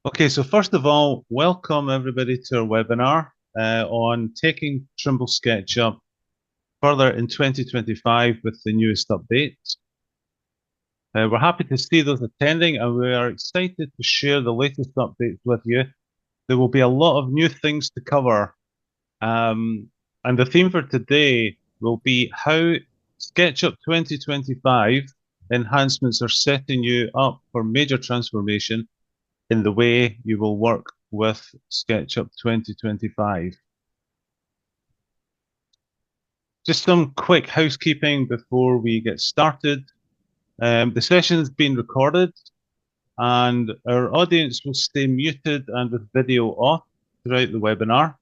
Okay, so first of all, welcome everybody to our webinar on taking Trimble SketchUp further in 2025 with the newest updates. We're happy to see those attending, and we are excited to share the latest updates with you. There will be a lot of new things to cover, and the theme for today will be how SketchUp 2025 enhancements are setting you up for major transformation in the way you will work with SketchUp 2025. Just some quick housekeeping before we get started. The session has been recorded and our audience will stay muted and with video off throughout the webinar.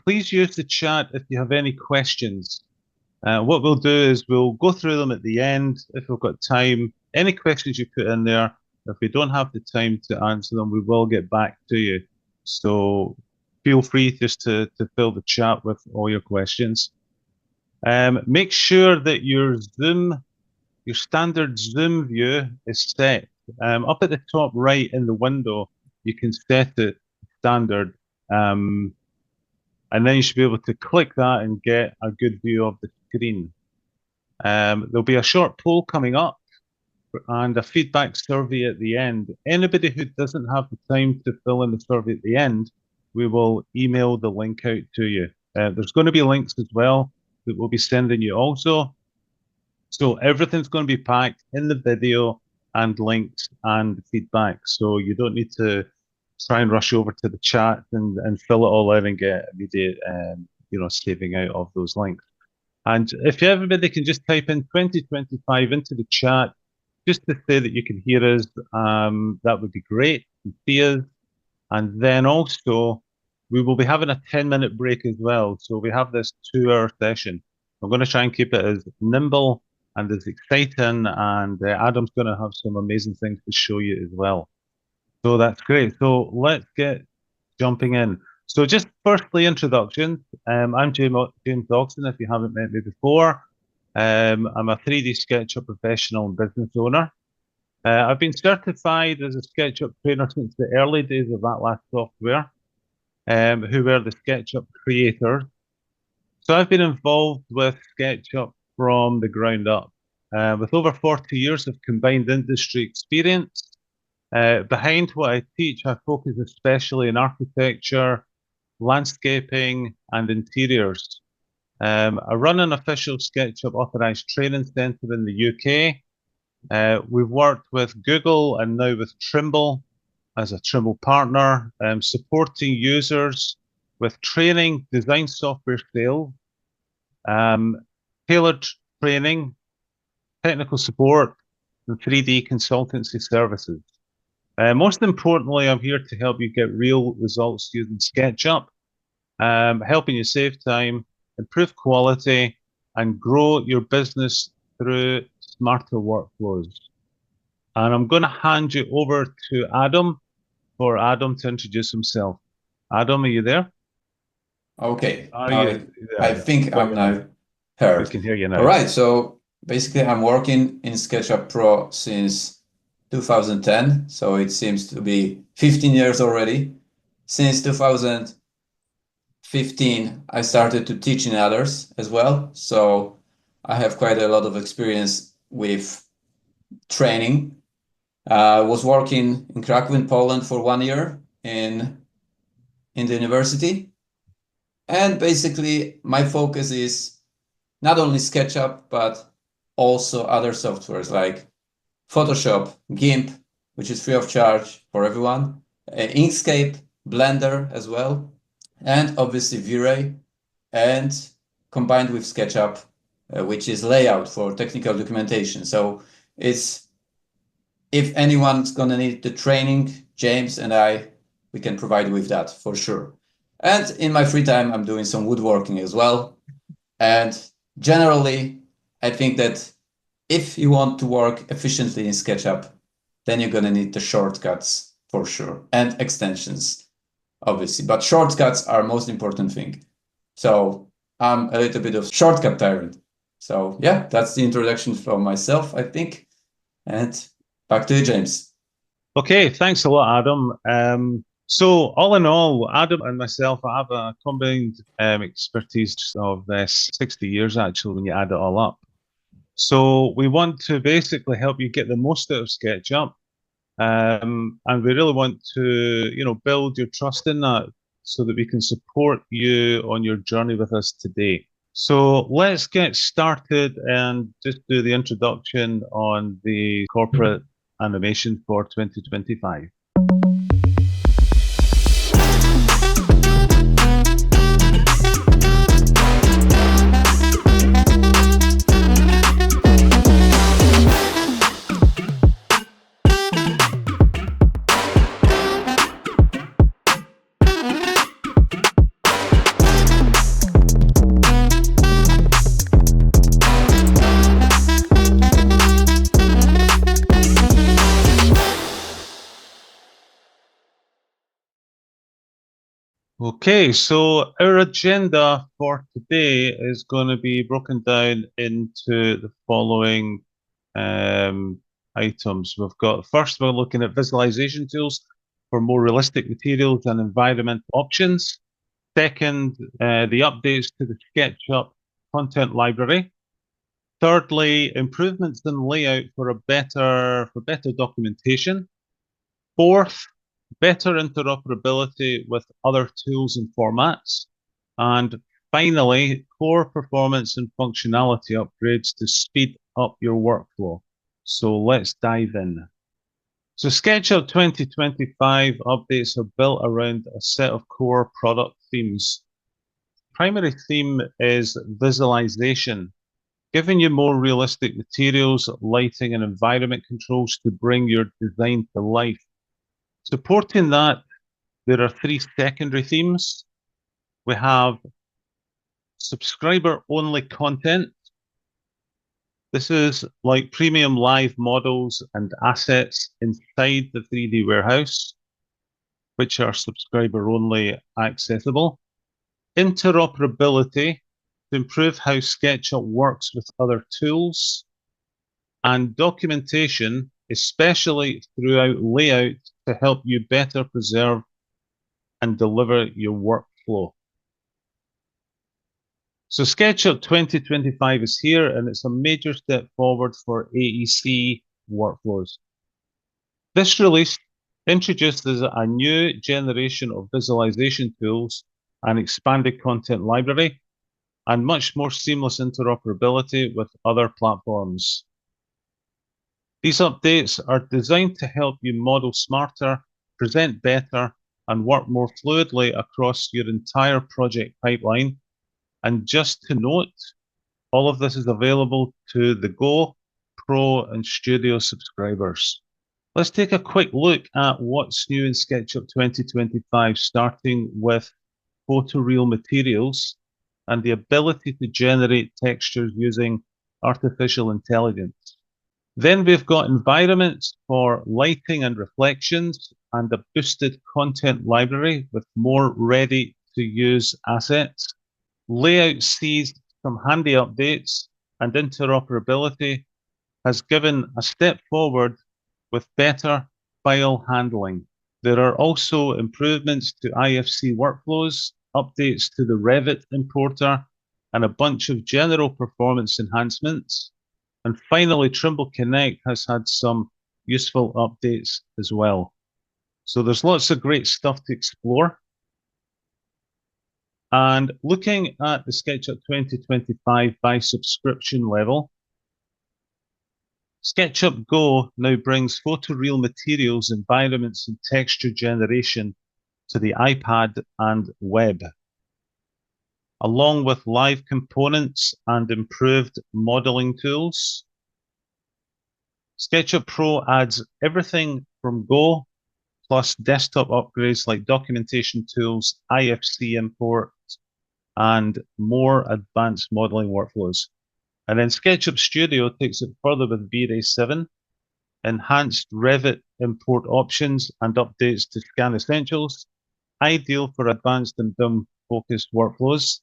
Please use the chat if you have any questions. What we'll do is we'll go through them at the end if we've got time. Any questions you put in there, if we don't have the time to answer them, we will get back to you. So feel free just to fill the chat with all your questions. Make sure that your standard Zoom view is set. Up at the top right in the window, you can set it standard. And then you should be able to click that and get a good view of the screen. There'll be a short poll coming up and a feedback survey at the end. Anybody who doesn't have the time to fill in the survey at the end, we will email the link out to you. There's going to be links as well that we'll be sending you also. So everything's going to be packed in the video and links and feedback. So you don't need to try and rush over to the chat and fill it all in and get immediate, saving out of those links. And if everybody can just type in 2025 into the chat, just to say that you can hear us, that would be great. You can see us. And then also, we will be having a 10-minute break as well. So we have this 2-hour session. I'm going to try and keep it as nimble and as exciting. And Adam's going to have some amazing things to show you as well. So that's great. So let's get jumping in. So just firstly, introductions. I'm James Dawson, if you haven't met me before. I'm a 3D SketchUp professional and business owner. I've been certified as a SketchUp trainer since the early days of Atlas Software, who were the SketchUp creators. So I've been involved with SketchUp from the ground up, with over 40 years of combined industry experience. Behind what I teach, I focus especially in architecture, landscaping, and interiors. I run an official SketchUp authorized training center in the UK. We've worked with Google and now with Trimble as a Trimble partner, supporting users with training, design software sales, tailored training, technical support, and 3D consultancy services. Most importantly, I'm here to help you get real results using SketchUp, helping you save time, improve quality, and grow your business through smarter workflows. And I'm going to hand you over to Adam for Adam to introduce himself. Adam, are you there? Okay. I think I'm now We heard. can hear you now. All right. So basically, I'm working in SketchUp Pro since 2010. So it seems to be 15 years already. Since 2015, I started to teach in others as well. So I have quite a lot of experience with training. I was working in Krakow in Poland for 1 year in the university. And basically, my focus is not only SketchUp, but also other softwares like Photoshop, GIMP, which is free of charge for everyone, Inkscape, Blender as well, and obviously V-Ray, and combined with SketchUp, which is layout for technical documentation. So it's, if anyone's gonna need the training, James and we can provide with that for sure. And in my free time, I'm doing some woodworking as well. And generally, I think that if you want to work efficiently in SketchUp, then you're going to need the shortcuts for sure, and extensions, obviously. But shortcuts are most important thing. So I'm a little bit of shortcut tyrant. So yeah, that's the introduction from myself, I think. And back to you, James. Okay, thanks a lot, Adam. So all in all, Adam and myself, I have a combined expertise of 60 years actually when you add it all up. So we want to basically help you get the most out of SketchUp. And we really want to, build your trust in that so that we can support you on your journey with us today. So let's get started and just do the introduction on the corporate animation for 2025. Okay, so our agenda for today is going to be broken down into the following items. First, we're looking at visualization tools for more realistic materials and environment options. Second, the updates to the SketchUp content library. Thirdly, improvements in layout for better documentation. Fourth, better interoperability with other tools and formats. And finally, core performance and functionality upgrades to speed up your workflow. So let's dive in. So SketchUp 2025 updates are built around a set of core product themes. Primary theme is visualization, giving you more realistic materials, lighting, and environment controls to bring your design to life. Supporting that, there are three secondary themes. We have subscriber-only content. This is like premium live models and assets inside the 3D warehouse, which are subscriber-only accessible. Interoperability to improve how SketchUp works with other tools. And documentation, especially throughout layout, to help you better preserve and deliver your workflow. So SketchUp 2025 is here, and it's a major step forward for AEC workflows. This release introduces a new generation of visualization tools, an expanded content library, and much more seamless interoperability with other platforms. These updates are designed to help you model smarter, present better, and work more fluidly across your entire project pipeline. And just to note, all of this is available to the Go, Pro, and Studio subscribers. Let's take a quick look at what's new in SketchUp 2025, starting with Photoreal Materials and the ability to generate textures using artificial intelligence. Then we've got environments for lighting and reflections and a boosted content library with more ready-to-use assets. Layout sees some handy updates, and interoperability has given a step forward with better file handling. There are also improvements to IFC workflows, updates to the Revit importer, and a bunch of general performance enhancements. And finally, Trimble Connect has had some useful updates as well. So there's lots of great stuff to explore. And looking at the SketchUp 2025 by subscription level, SketchUp Go now brings photoreal materials, environments, and texture generation to the iPad and web, along with live components and improved modeling tools. SketchUp Pro adds everything from Go, plus desktop upgrades like documentation tools, IFC Import, and more advanced modeling workflows. And then SketchUp Studio takes it further with V-Ray 7, enhanced Revit import options and updates to Scan Essentials, ideal for advanced and BIM-focused workflows.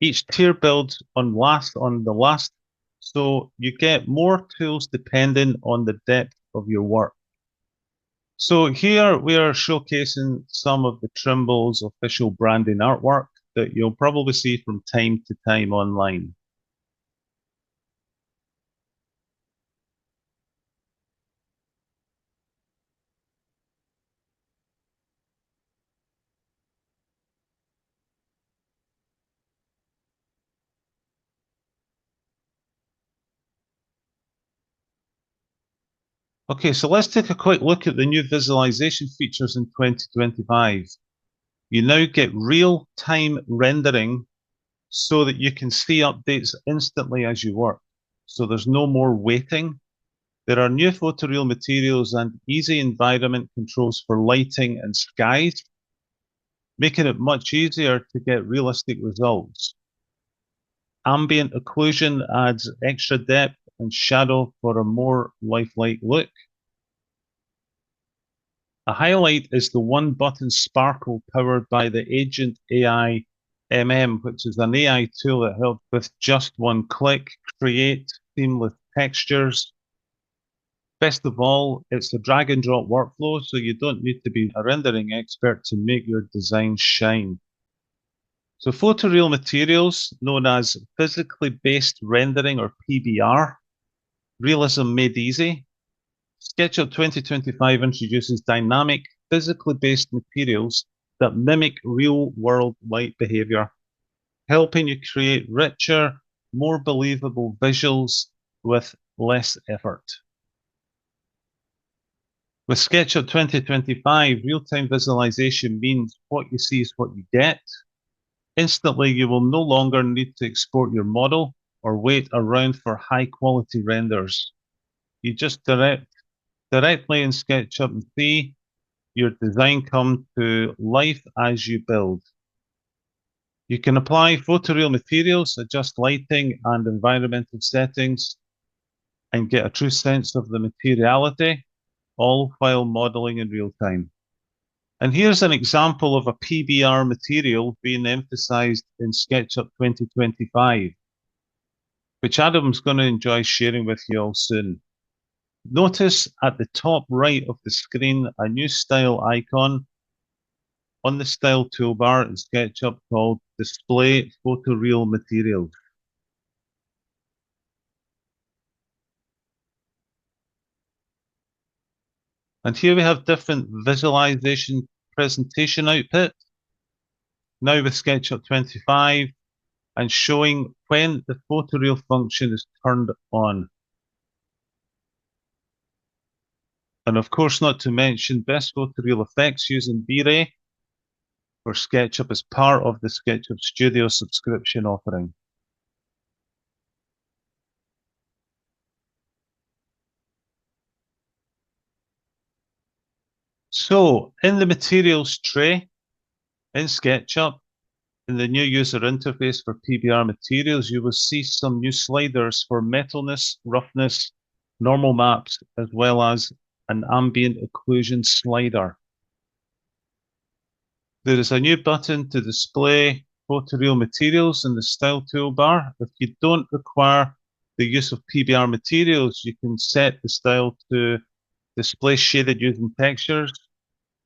Each tier builds on the last, so you get more tools depending on the depth of your work. So here we are showcasing some of the Trimble's official branding artwork that you'll probably see from time to time online. Okay, so let's take a quick look at the new visualization features in 2025. You now get real-time rendering so that you can see updates instantly as you work. So there's no more waiting. There are new Photoreal materials and easy environment controls for lighting and skies, making it much easier to get realistic results. Ambient Occlusion adds extra depth and shadow for a more lifelike look. A highlight is the one-button sparkle powered by the Agent AI which is an AI tool that helps with just one click create seamless textures. Best of all, it's a drag and drop workflow, so you don't need to be a rendering expert to make your design shine. So Photoreal Materials, known as Physically Based Rendering or PBR, Realism Made Easy. SketchUp 2025 introduces dynamic, physically based materials that mimic real-world light behavior, helping you create richer, more believable visuals with less effort. With SketchUp 2025, real-time visualization means what you see is what you get. Instantly, you will no longer need to export your model or wait around for high-quality renders. You just directly in SketchUp and see your design come to life as you build. You can apply Photoreal materials, adjust lighting and environmental settings, and get a true sense of the materiality, all while modeling in real time. And here's an example of a PBR material being emphasized in SketchUp 2025, which Adam's going to enjoy sharing with you all soon. Notice at the top right of the screen a new style icon on the style toolbar in SketchUp called Display Photoreal Materials. And here we have different visualization presentation output. Now with SketchUp 25 and showing when the Photoreal function is turned on. And of course, not to mention best Photoreal effects using V-Ray for SketchUp as part of the SketchUp Studio subscription offering. So in the materials tray in SketchUp, in the new user interface for PBR materials, you will see some new sliders for Metalness, Roughness, normal maps, as well as an Ambient Occlusion slider. There is a new button to display Photoreal materials in the Style toolbar. If you don't require the use of PBR materials, you can set the style to display shaded using textures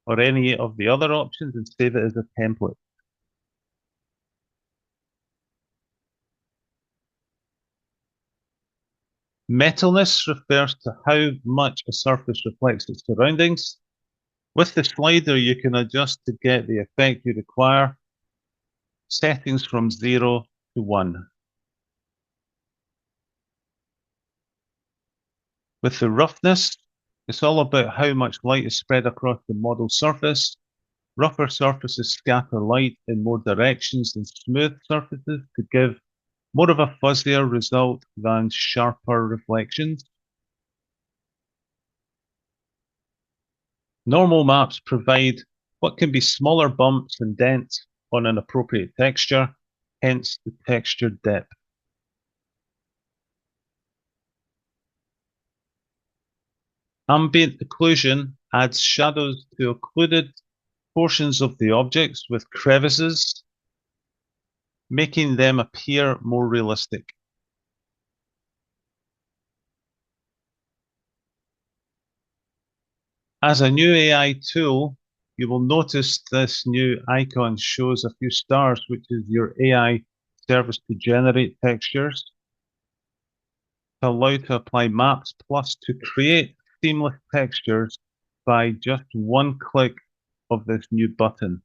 or any of the other options and save it as a template. Metalness refers to how much a surface reflects its surroundings. With the slider, you can adjust to get the effect you require, settings from 0 to 1. With the roughness, it's all about how much light is spread across the model surface. Rougher surfaces scatter light in more directions than smooth surfaces to give more of a fuzzier result than sharper reflections. Normal maps provide what can be smaller bumps and dents on an appropriate texture, hence the texture depth. Ambient occlusion adds shadows to occluded portions of the objects with crevices, making them appear more realistic. As a new AI tool, you will notice this new icon shows a few stars, which is your AI service to generate textures, to allow to apply maps, plus to create seamless textures by just one click of this new button.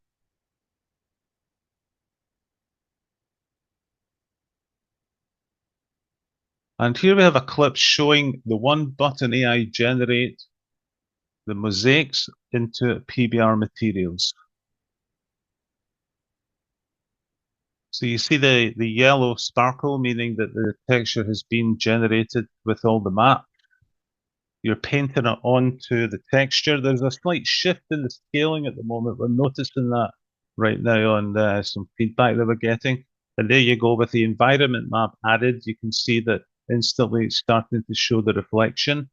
And here we have a clip showing the one button AI generate the mosaics into PBR Materials. So you see the yellow sparkle, meaning that the texture has been generated with all the map. You're painting it onto the texture. There's a slight shift in the scaling at the moment. We're noticing that right now on some feedback that we're getting. And there you go, with the environment map added, you can see that instantly it's starting to show the reflection.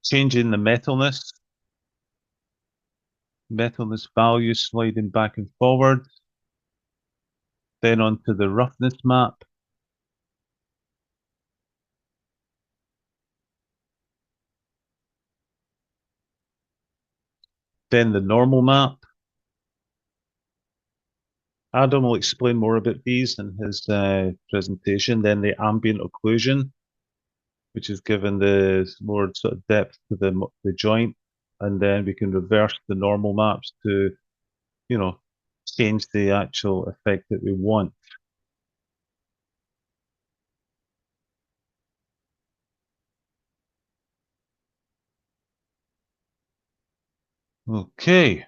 Changing the metalness value, sliding back and forward. Then onto the roughness map. Then the normal map. Adam will explain more about these in his presentation. Then the ambient occlusion, which is given the more sort of depth to the joint. And then we can reverse the normal maps to, you know, change the actual effect that we want. Okay.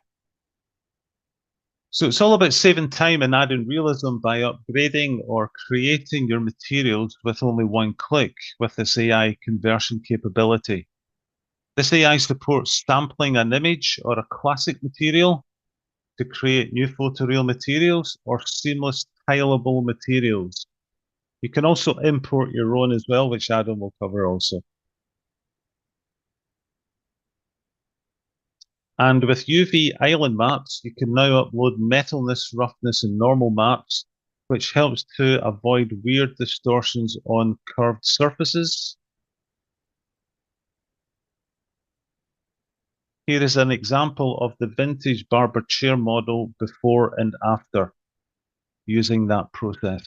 So it's all about saving time and adding realism by upgrading or creating your materials with only one click with this AI conversion capability. This AI supports sampling an image or a classic material to create new photoreal materials or seamless tileable materials. You can also import your own as well, which Adam will cover also. And with UV island maps, you can now upload metalness, roughness, and normal maps, which helps to avoid weird distortions on curved surfaces. Here is an example of the vintage barber chair model before and after using that process.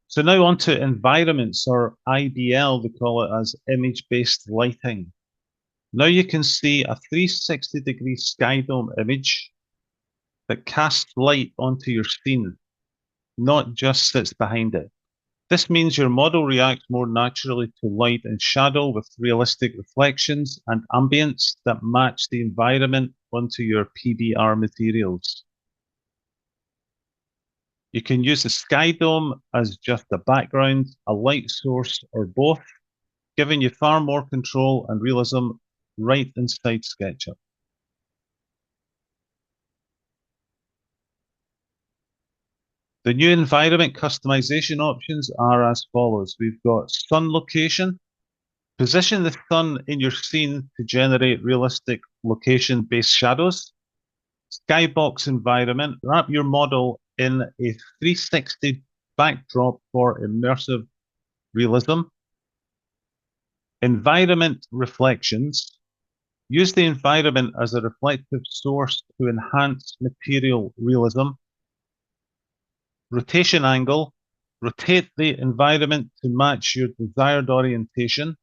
So now on to environments, or IBL, they call it, as image-based lighting. Now you can see a 360-degree Skydome image that casts light onto your scene, not just sits behind it. This means your model reacts more naturally to light and shadow with realistic reflections and ambience that match the environment onto your PBR materials. You can use the Skydome as just a background, a light source, or both, giving you far more control and realism right inside SketchUp. The new environment customization options are as follows. We've got sun location. Position the sun in your scene to generate realistic location-based shadows. Skybox environment. Wrap your model in a 360 backdrop for immersive realism. Environment reflections. Use the environment as a reflective source to enhance material realism. Rotation angle. Rotate the environment to match your desired orientation.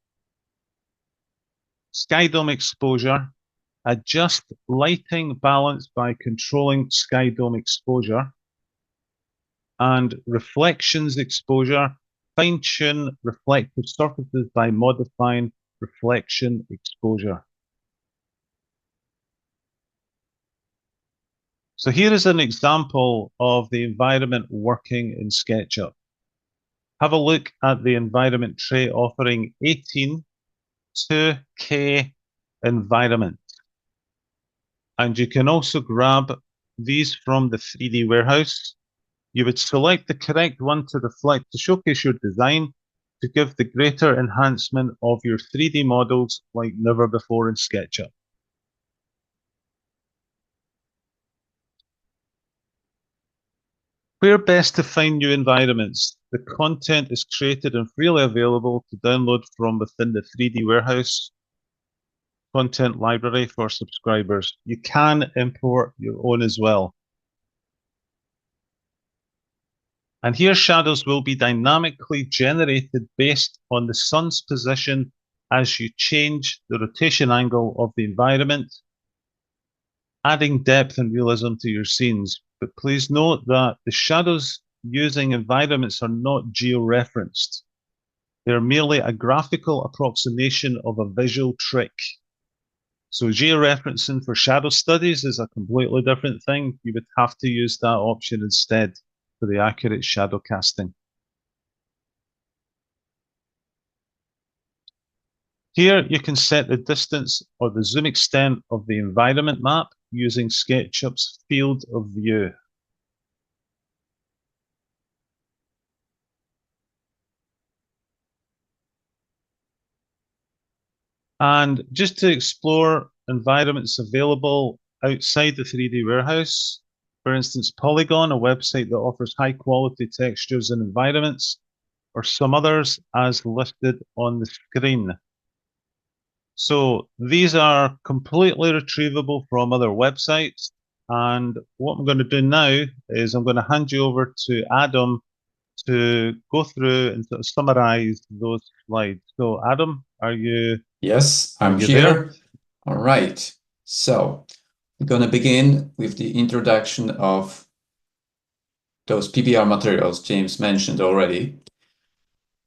Skydome exposure. Adjust lighting balance by controlling Skydome exposure. And reflections exposure. Fine-tune reflective surfaces by modifying reflection exposure. So here is an example of the environment working in SketchUp. Have a look at the environment tray offering 18 2K environment. And you can also grab these from the 3D warehouse. You would select the correct one to reflect to showcase your design to give the greater enhancement of your 3D models like never before in SketchUp. Where best to find new environments? the content is created and freely available to download from within the 3D Warehouse content library for subscribers. You can import your own as well. And here shadows will be dynamically generated based on the sun's position as you change the rotation angle of the environment, adding depth and realism to your scenes. But please note that the shadows using environments are not geo-referenced. They're merely a graphical approximation of a visual trick. So georeferencing for shadow studies is a completely different thing. You would have to use that option instead for the accurate shadow casting. Here you can set the distance or the zoom extent of the environment map using SketchUp's field of view. And just to explore environments available outside the 3D warehouse, for instance, Polygon, a website that offers high quality textures and environments, or some others as listed on the screen. So these are completely retrievable from other websites. And what I'm going to do now is I'm going to hand you over to Adam to go through and sort of summarize those slides. So Adam, are you? Yes, I'm you here. there? All right. So we're going to begin with the introduction of those PBR materials James mentioned already.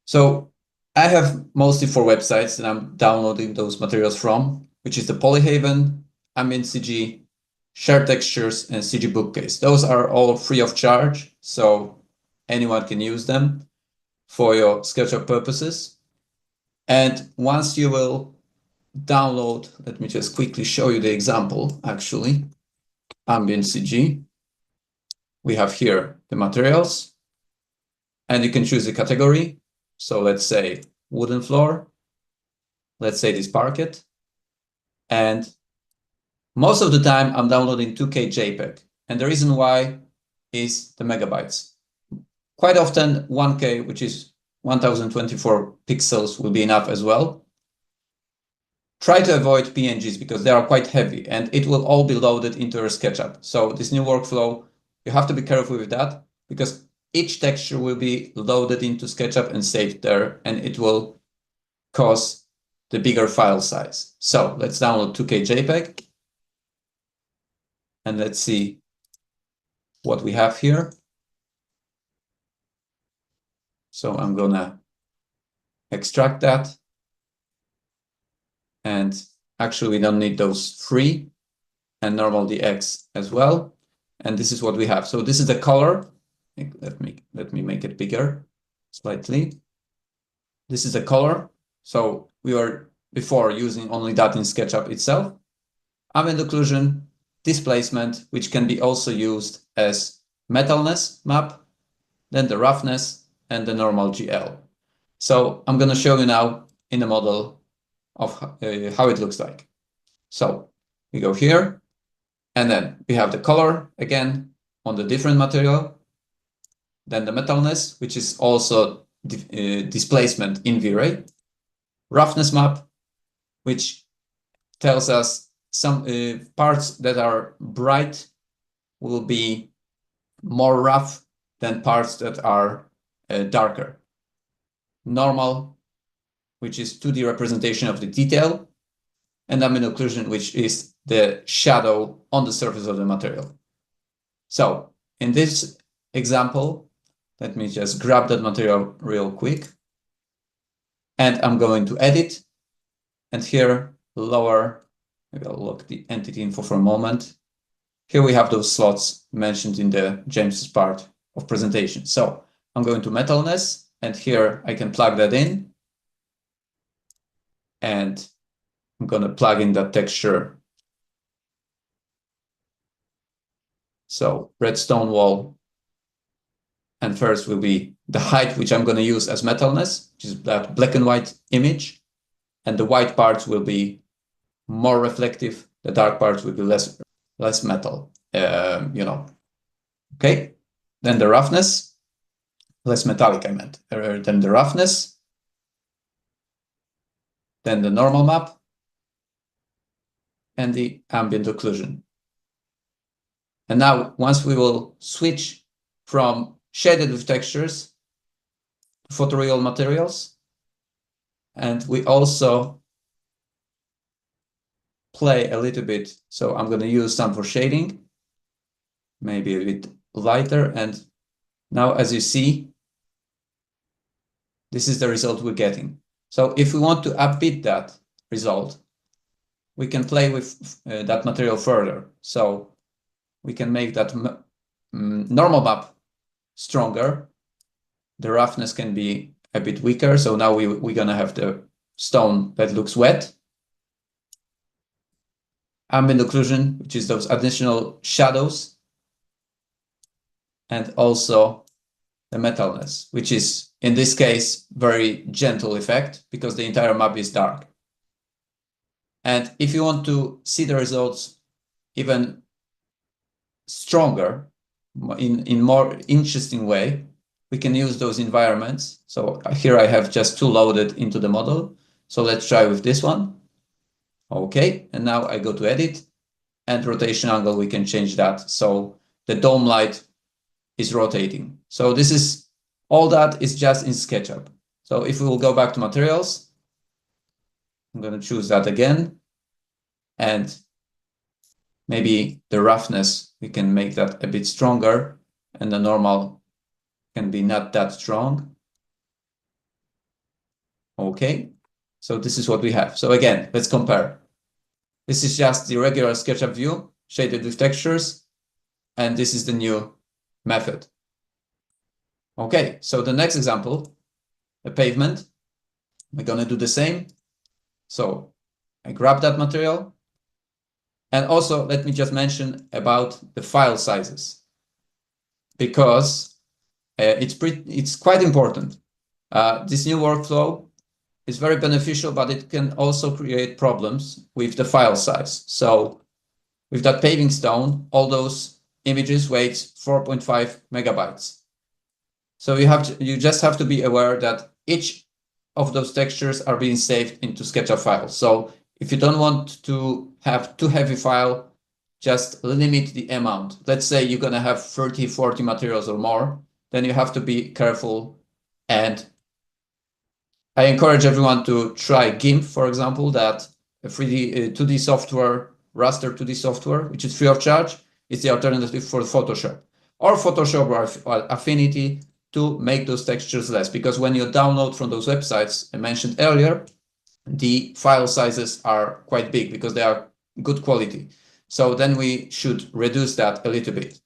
So I have mostly 4 websites that I'm downloading those materials from, which is the Polyhaven, Ambient CG, Sharp Textures, and CG Bookcase. Those are all free of charge, so anyone can use them for your SketchUp purposes. And once you will download, let me just quickly show you the example, actually. Ambient CG. We have here the materials, and you can choose a category. So let's say wooden floor, let's say this parquet. And most of the time I'm downloading 2K JPEG. And the reason why is the megabytes. Quite often 1K, which is 1024 pixels, will be enough as well. Try to avoid PNGs because they are quite heavy and it will all be loaded into your SketchUp. So this new workflow, you have to be careful with that because each texture will be loaded into SketchUp and saved there, and it will cause the bigger file size. So let's download 2K JPEG and let's see what we have here. So I'm gonna extract that. And actually we don't need those 3 and normal DX as well. And this is what we have. So this is the color. Let me make it bigger slightly. This is the color. So we were before using only that in SketchUp itself. Ambient Occlusion, displacement, which can be also used as Metalness map, then the Roughness and the normal GL. So I'm going to show you now in the model of how it looks like. So we go here, and then we have the color again on the different material. Then the Metalness, which is also displacement in V-Ray. Roughness map, which tells us some parts that are bright will be more rough than parts that are darker. Normal, which is 2D representation of the detail, and Ambient Occlusion, which is the shadow on the surface of the material. So in this example, let me just grab that material real quick. And I'm going to edit. And here, lower, maybe I'll lock the entity info for a moment. Here we have those slots mentioned in the James's part of presentation. So I'm going to Metalness, and here I can plug that in. And I'm going to plug in that texture. So redstone wall. And first will be the height, which I'm going to use as Metalness, which is that black and white image. And the white parts will be more reflective. The dark parts will be less metal, Okay. Then the Roughness. less metallic, I meant, then the roughness, then the normal map, and the ambient occlusion. And now, once we will switch from shaded with textures to Photoreal Materials, and we also play a little bit. So I'm going to use some for shading, maybe a bit lighter. And now, as you see, this is the result we're getting. So if we want to upbeat that result, we can play with that material further. So we can make that normal map stronger. The roughness can be a bit weaker. So now we're going to have the stone that looks wet. Ambient occlusion, which is those additional shadows. And also the metalness, which is, in this case, very gentle effect because the entire map is dark. And if you want to see the results even stronger, in more interesting way, we can use those environments. So here I have just two loaded into the model. So let's try with this one. Okay, and now I go to edit, and rotation angle, we can change that. So the dome light is rotating. So this is all that is just in SketchUp. So if we will go back to materials, I'm going to choose that again. And maybe the roughness, we can make that a bit stronger, and the normal can be not that strong. Okay, so this is what we have. So again, let's compare. This is just the regular SketchUp view, shaded with textures, and this is the new method. Okay, so the next example, a pavement, we're going to do the same. So I grab that material. And also, let me just mention about the file sizes, because it's quite important. This new workflow is very beneficial, but it can also create problems with the file size. So with that paving stone, all those images weight 4.5 megabytes. So you just have to be aware that each of those textures are being saved into SketchUp files. So if you don't want to have too heavy file, just limit the amount. Let's say you're going to have 30, 40 materials or more, then you have to be careful. And I encourage everyone to try GIMP, for example, that 2D software, raster 2D software, which is free of charge. It's the alternative for Photoshop. Or Photoshop or Affinity to make those textures less. Because when you download from those websites I mentioned earlier, the file sizes are quite big because they are good quality. So then we should reduce that a little bit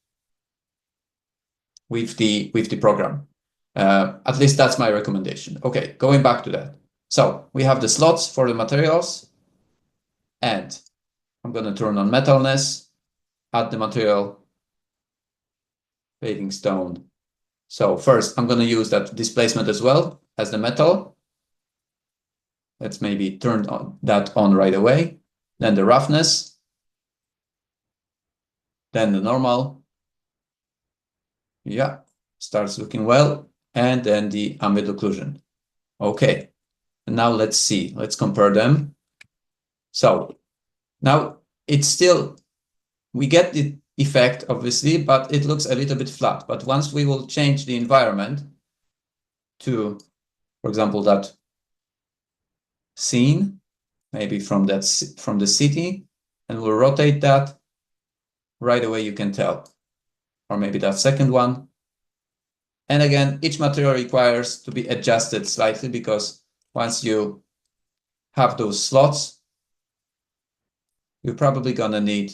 with the program. At least that's my recommendation. Okay, going back to that. So we have the slots for the materials, and I'm going to turn on metalness, add the material, paving stone. So first I'm going to use that displacement as well as the metal. Let's maybe turn that on right away. Then the roughness, then the normal. Yeah, starts looking well. And then the ambient occlusion. Okay, and now let's see. Let's compare them. So now it's still, we get the effect, obviously, but it looks a little bit flat. But once we will change the environment to, for example, that scene, maybe from the city, and we'll rotate that, right away you can tell. Or maybe that second one. And again, each material requires to be adjusted slightly, because once you have those slots, you're probably gonna need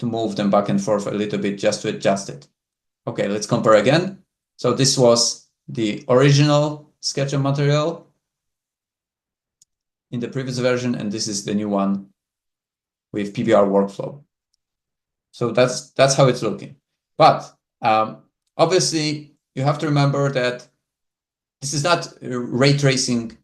to move them back and forth a little bit just to adjust it. Okay, let's compare again. So this was the original SketchUp material in the previous version, and this is the new one with PBR workflow. So that's how it's looking. But obviously, you have to remember that this is not a ray tracing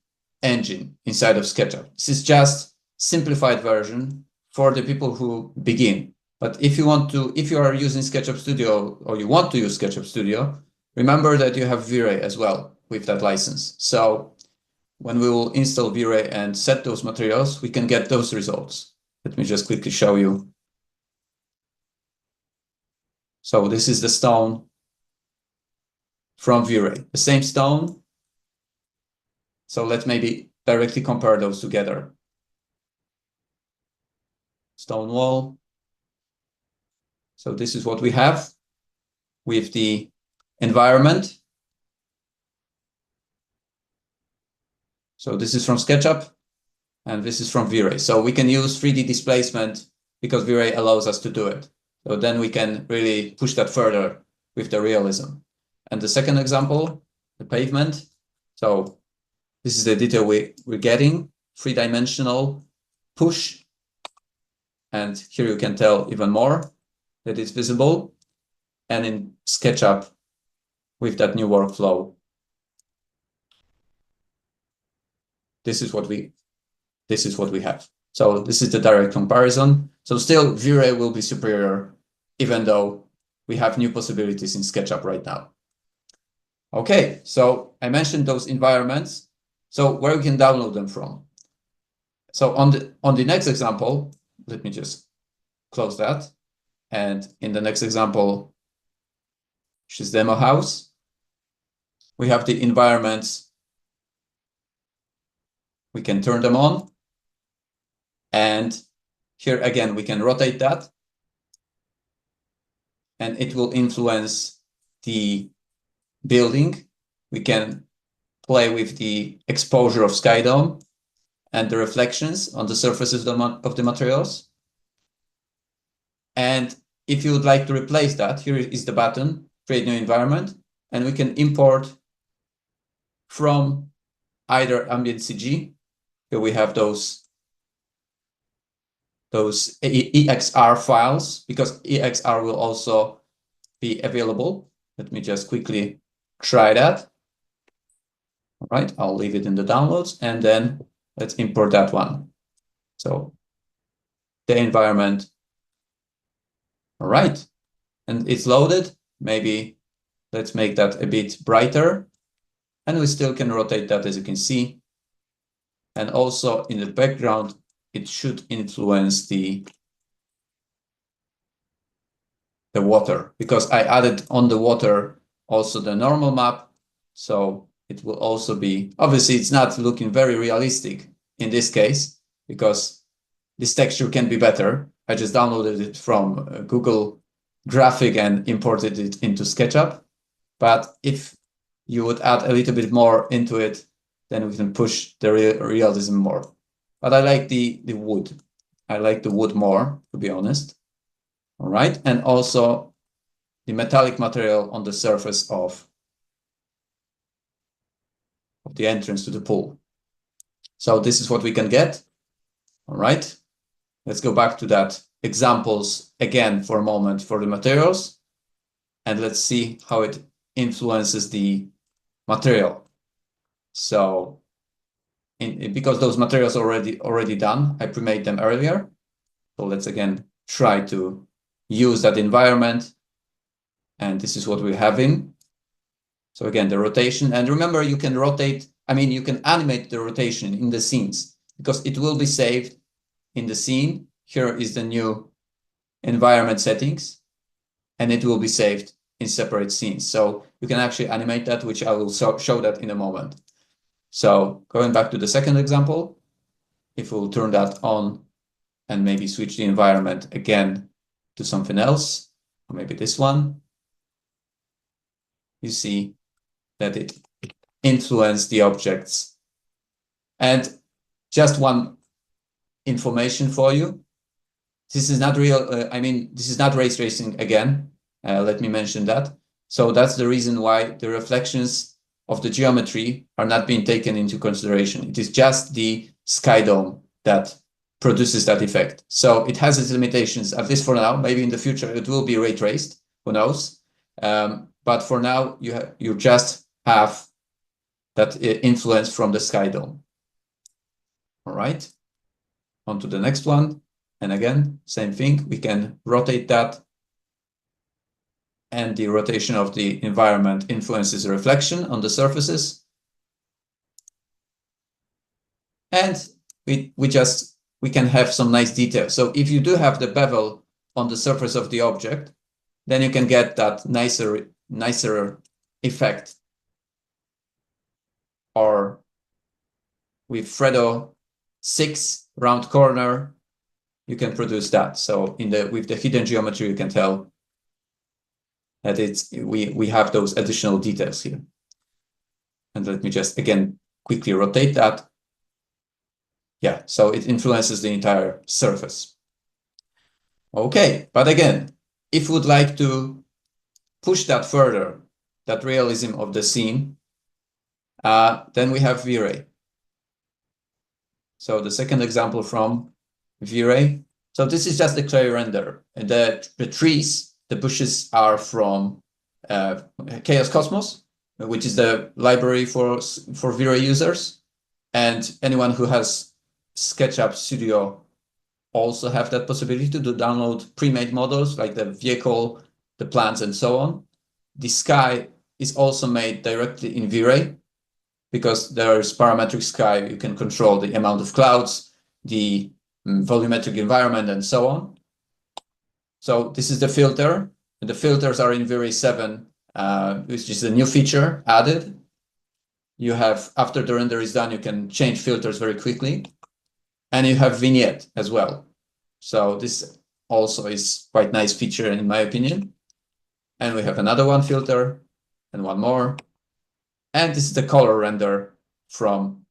engine inside of SketchUp. This is just simplified version for the people who begin. But if you are using SketchUp Studio, or you want to use SketchUp Studio, Remember that you have V-Ray as well with that license. So when we will install V-Ray and set those materials, we can get those results. Let me just quickly show you. So this is the stone from V-Ray, the same stone. So let's maybe directly compare those together. Stone wall. So this is what we have with the environment. So this is from SketchUp, and this is from V-Ray. So we can use 3D displacement because V-Ray allows us to do it. So then we can really push that further with the realism. And the second example, the pavement. So this is the detail we're getting, 3-dimensional push. And here you can tell even more that it's visible. And in SketchUp, with that new workflow, this is what we have. So this is the direct comparison. So still V-Ray will be superior, even though we have new possibilities in SketchUp right now. Okay, so I mentioned those environments. So where we can download them from. So on the next example, let me just close that. And in the next example, which is demo house, we have the environments. We can turn them on. And here again, we can rotate that. And it will influence the building. We can play with the exposure of Skydome and the reflections on the surfaces of the materials. And if you would like to replace that, here is the button, create new environment, and we can import from either Ambient CG. Here we have those EXR files, because EXR will also be available. Let me just quickly try that. All right, I'll leave it in the downloads, and then let's import that one. So the environment. All right, and it's loaded. Maybe let's make that a bit brighter, and we still can rotate that, as you can see. And also in the background, it should influence the water, because I added on the water also the normal map. So it will also be, obviously it's not looking very realistic in this case, because this texture can be better. I just downloaded it from Google Graphic and imported it into SketchUp. But if you would add a little bit more into it, then we can push the realism more. But I like the wood. I like the wood more, to be honest. All right, and also the metallic material on the surface of the entrance to the pool. So this is what we can get. All right, let's go back to that examples again for a moment for the materials, and let's see how it influences the material. So because those materials are already done, I pre-made them earlier. So let's again try to use that environment. And this is what we're having. So again, the rotation. And remember, you can rotate, you can animate the rotation in the scenes, because it will be saved in the scene. Here is the new environment settings, and it will be saved in separate scenes. So you can actually animate that, which I will show that in a moment. So going back to the second example, if we'll turn that on and maybe switch the environment again to something else, or maybe this one, you see that it influenced the objects. And just one information for you. This is not real, this is not ray tracing again. Let me mention that. So that's the reason why the reflections of the geometry are not being taken into consideration. It is just the Skydome that produces that effect. So it has its limitations, at least for now. Maybe in the future it will be ray traced, who knows? But for now, you just have that influence from the Skydome. All right, on to the next one. And again, same thing, we can rotate that. and the rotation of the environment influences the reflection on the surfaces. And we can have some nice details. So if you do have the bevel on the surface of the object, then you can get that nicer effect. Or with Fredo 6 round corner, you can produce that. So with the hidden geometry, you can tell that we have those additional details here. And let me just again quickly rotate that. Yeah, so it influences the entire surface. Okay, but again, if we would like to push that further, that realism of the scene, then we have V-Ray. So the second example from V-Ray. So this is just the clay render. And the trees, the bushes are from Chaos Cosmos, which is the library for V-Ray users. And anyone who has SketchUp Studio also have that possibility to download pre-made models like the vehicle, the plants, and so on. The sky is also made directly in V-Ray because there is parametric sky. You can control the amount of clouds, the volumetric environment, and so on. So this is the filter. And the filters are in V-Ray 7, which is a new feature added. You have, after the render is done, you can change filters very quickly. And you have vignette as well. So this also is quite nice feature in my opinion. And we have another one filter and one more. And this is the color render from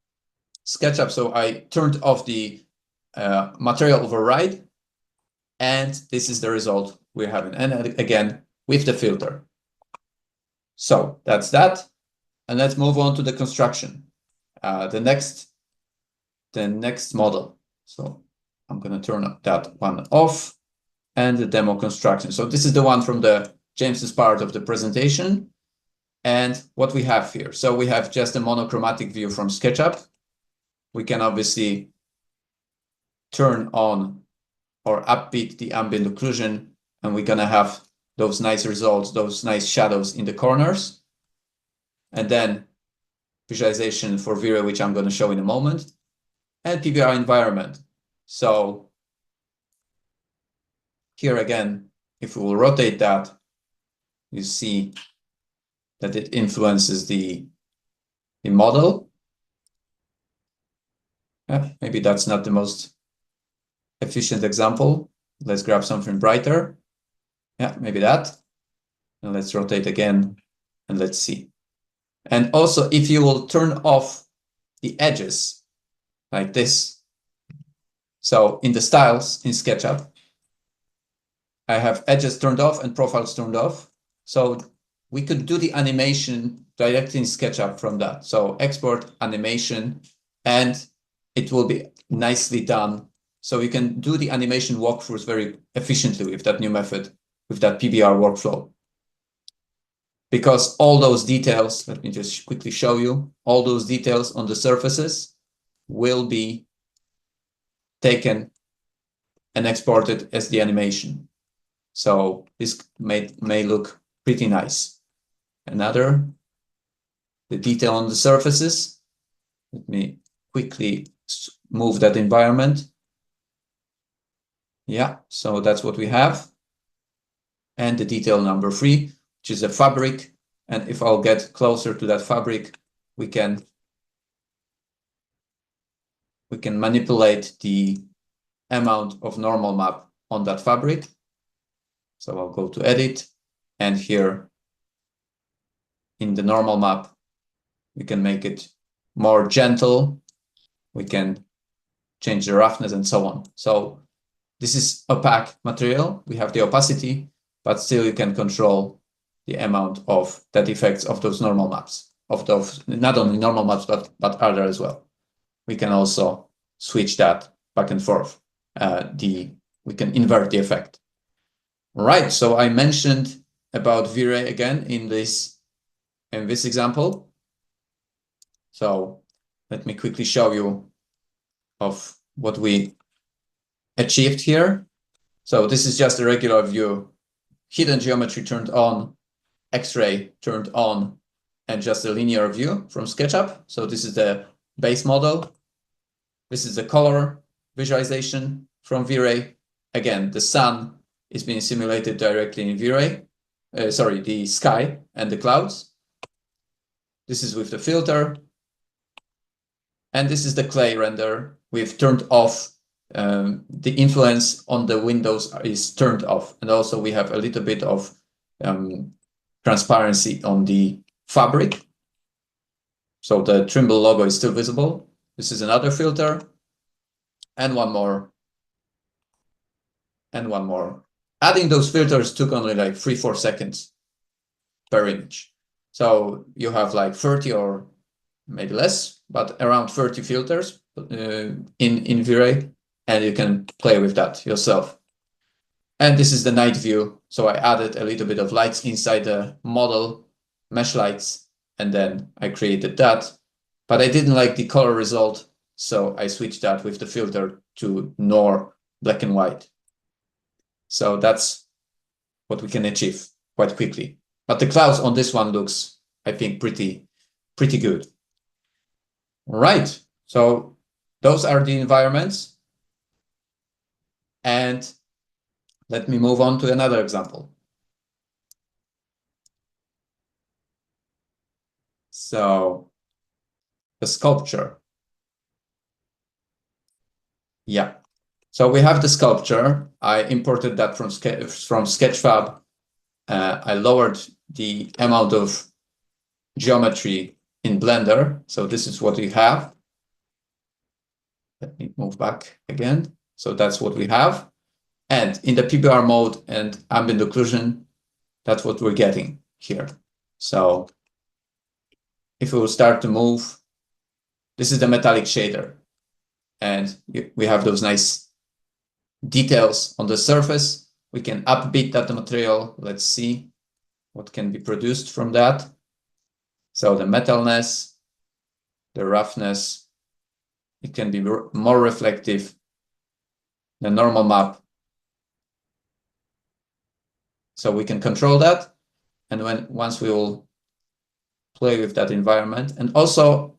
SketchUp. So I turned off the material override. And this is the result we're having. And again, with the filter. So that's that. And let's move on to the construction. The next model. So I'm going to turn that one off and the demo construction. So this is the one from the James's part of the presentation. And what we have here. So we have just a monochromatic view from SketchUp. We can obviously turn on or upbeat the ambient occlusion, and we're going to have those nice results, those nice shadows in the corners. And then visualization for V-Ray, which I'm going to show in a moment. And PBR environment. So here again, if we will rotate that, you see that it influences the model. Yeah, maybe that's not the most efficient example. Let's grab something brighter. Yeah, maybe that. And let's rotate again and let's see. And also, if you will turn off the edges like this. So in the styles in SketchUp, I have edges turned off and profiles turned off. So we could do the animation directly in SketchUp from that. So export animation, and it will be nicely done. So you can do the animation walkthroughs very efficiently with that new method, with that PBR workflow. Because all those details, let me just quickly show you, all those details on the surfaces will be taken and exported as the animation. So this may look pretty nice. The detail on the surfaces. Let me quickly move that environment. Yeah, so that's what we have. And the detail number 3, which is a fabric. And if I'll get closer to that fabric, we can manipulate the amount of normal map on that fabric. So I'll go to edit, and here in the normal map, we can make it more gentle. We can change the roughness and so on. So this is opaque material. We have the opacity, but still you can control the amount of that effects of those normal maps, of those, not only normal maps, but other as well. We can also switch that back and forth. We can invert the effect. Right, so I mentioned about V-Ray again in this example. So let me quickly show you of what we achieved here. So this is just a regular view hidden geometry turned on, X-ray turned on, and just a linear view from SketchUp. So this is the base model. This is the color visualization from V-Ray. Again, the sun is being simulated directly in V-Ray. Sorry, the sky and the clouds. This is with the filter. And this is the clay render. We've turned off the influence on the windows is turned off. And also we have a little bit of transparency on the fabric. So the Trimble logo is still visible. This is another filter. And one more. And one more. Adding those filters took only like 3-4 seconds per image. So you have like 30 or maybe less, but around 30 filters in V-Ray, and you can play with that yourself. And this is the night view. So I added a little bit of lights inside the model, mesh lights, and then I created that. But I didn't like the color result, so I switched that with the filter to NOR black and white. So that's what we can achieve quite quickly. But the clouds on this one looks, I think, pretty good. All right, so those are the environments. And let me move on to another example. So the sculpture. Yeah, so we have the sculpture. I imported that from Sketchfab. I lowered the amount of geometry in Blender. So this is what we have. Let me move back again. So that's what we have. And in the PBR mode and ambient occlusion, that's what we're getting here. So if we will start to move, this is the metallic shader. And we have those nice details on the surface. We can upbeat that material. Let's see what can be produced from that. So the metalness, the roughness, it can be more reflective, the normal map. So we can control that. And once we will play with that environment. And also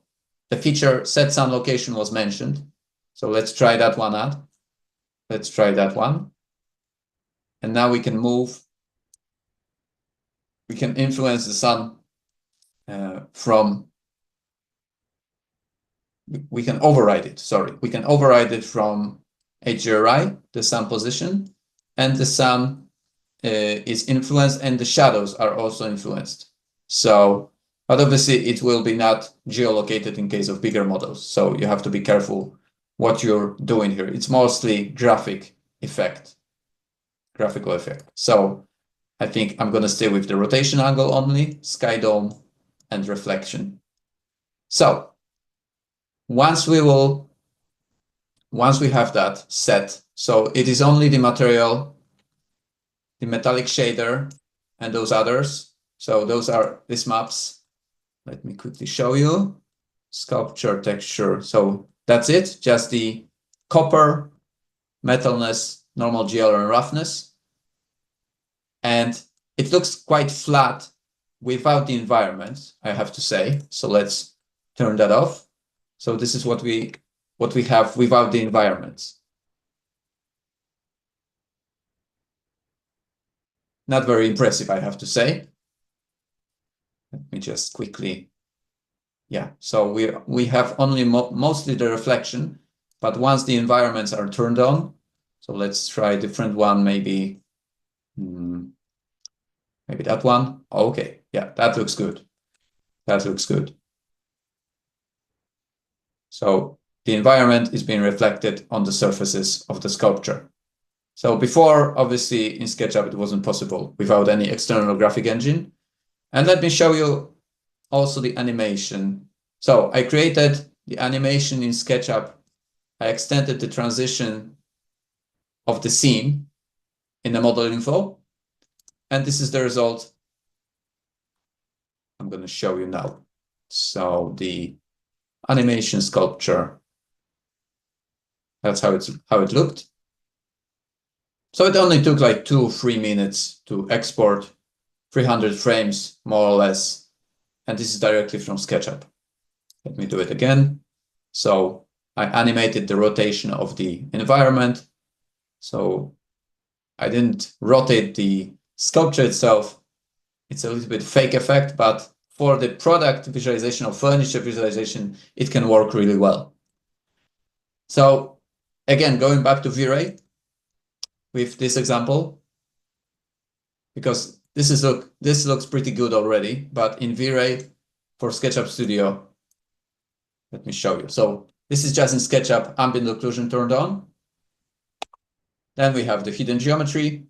the feature set sun location was mentioned. So let's try that one out. Let's try that one. And now we can move. We can influence the sun from, we can override it, sorry. We can override it from HDRI, the sun position, and the sun is influenced and the shadows are also influenced. So, but obviously it will be not geolocated in case of bigger models. So you have to be careful what you're doing here. It's mostly graphical effect. So I think I'm going to stay with the rotation angle only, Skydome, and reflection. So once we have that set, so it is only the material, the metallic shader, and those others. So those are these maps. Let me quickly show you. Sculpture, texture. So that's it, just the copper, metalness, normal GL and roughness. And it looks quite flat without the environment, I have to say. So let's turn that off. So this is what we have without the environments. Not very impressive, I have to say. Let me just quickly, yeah. So we have only mostly the reflection, but once the environments are turned on, so let's try a different one, maybe that one. Okay, yeah, that looks good. That looks good. So the environment is being reflected on the surfaces of the sculpture. So before, obviously, in SketchUp, it wasn't possible without any external graphic engine. And let me show you also the animation. So I created the animation in SketchUp. I extended the transition of the scene in the model info. And this is the result I'm going to show you now. So the animation sculpture, that's how it looked. So it only took like 2-3 minutes to export 300 frames, more or less. And this is directly from SketchUp. Let me do it again. So I animated the rotation of the environment. So I didn't rotate the sculpture itself. It's a little bit fake effect, but for the product visualization or furniture visualization, it can work really well. So again, going back to V-Ray with this example, because this looks pretty good already, but in V-Ray for SketchUp Studio, let me show you. So this is just in SketchUp, Ambient Occlusion turned on. Then we have the hidden geometry.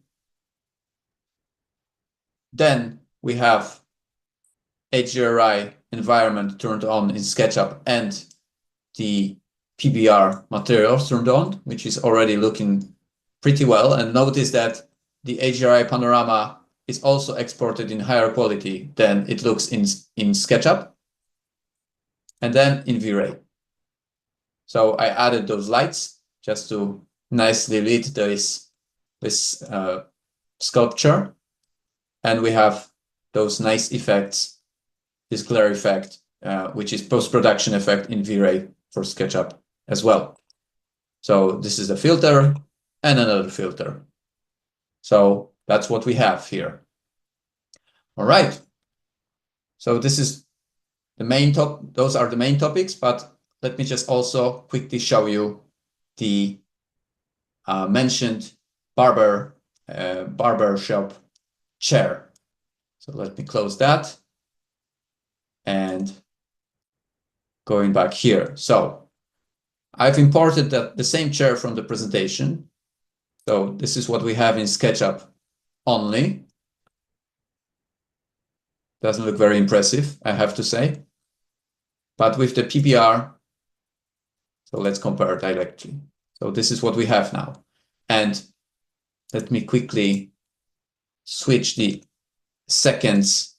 Then we have HDRI environment turned on in SketchUp and the PBR materials turned on, which is already looking pretty well. And notice that the HDRI panorama is also exported in higher quality than it looks in SketchUp and then in V-Ray. So I added those lights just to nicely lit this sculpture. And we have those nice effects, this glare effect, which is post-production effect in V-Ray for SketchUp as well. So this is a filter and another filter. So that's what we have here. All right. So this is the main those are the main topics, but let me just also quickly show you the mentioned barbershop chair. So let me close that and going back here. So I've imported the same chair from the presentation. So this is what we have in SketchUp only. Doesn't look very impressive, I have to say. But with the PBR, so let's compare directly. So this is what we have now. And let me quickly switch the seconds.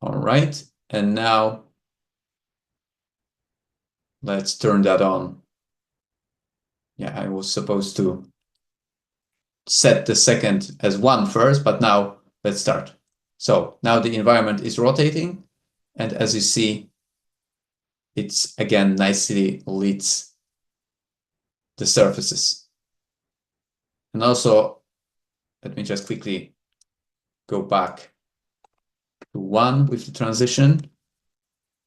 All right. And now let's turn that on. Yeah, I was supposed to set the second as 1 first, but now let's start. So now the environment is rotating. And as you see, it's again nicely lit the surfaces. And also, let me just quickly go back to 1 with the transition.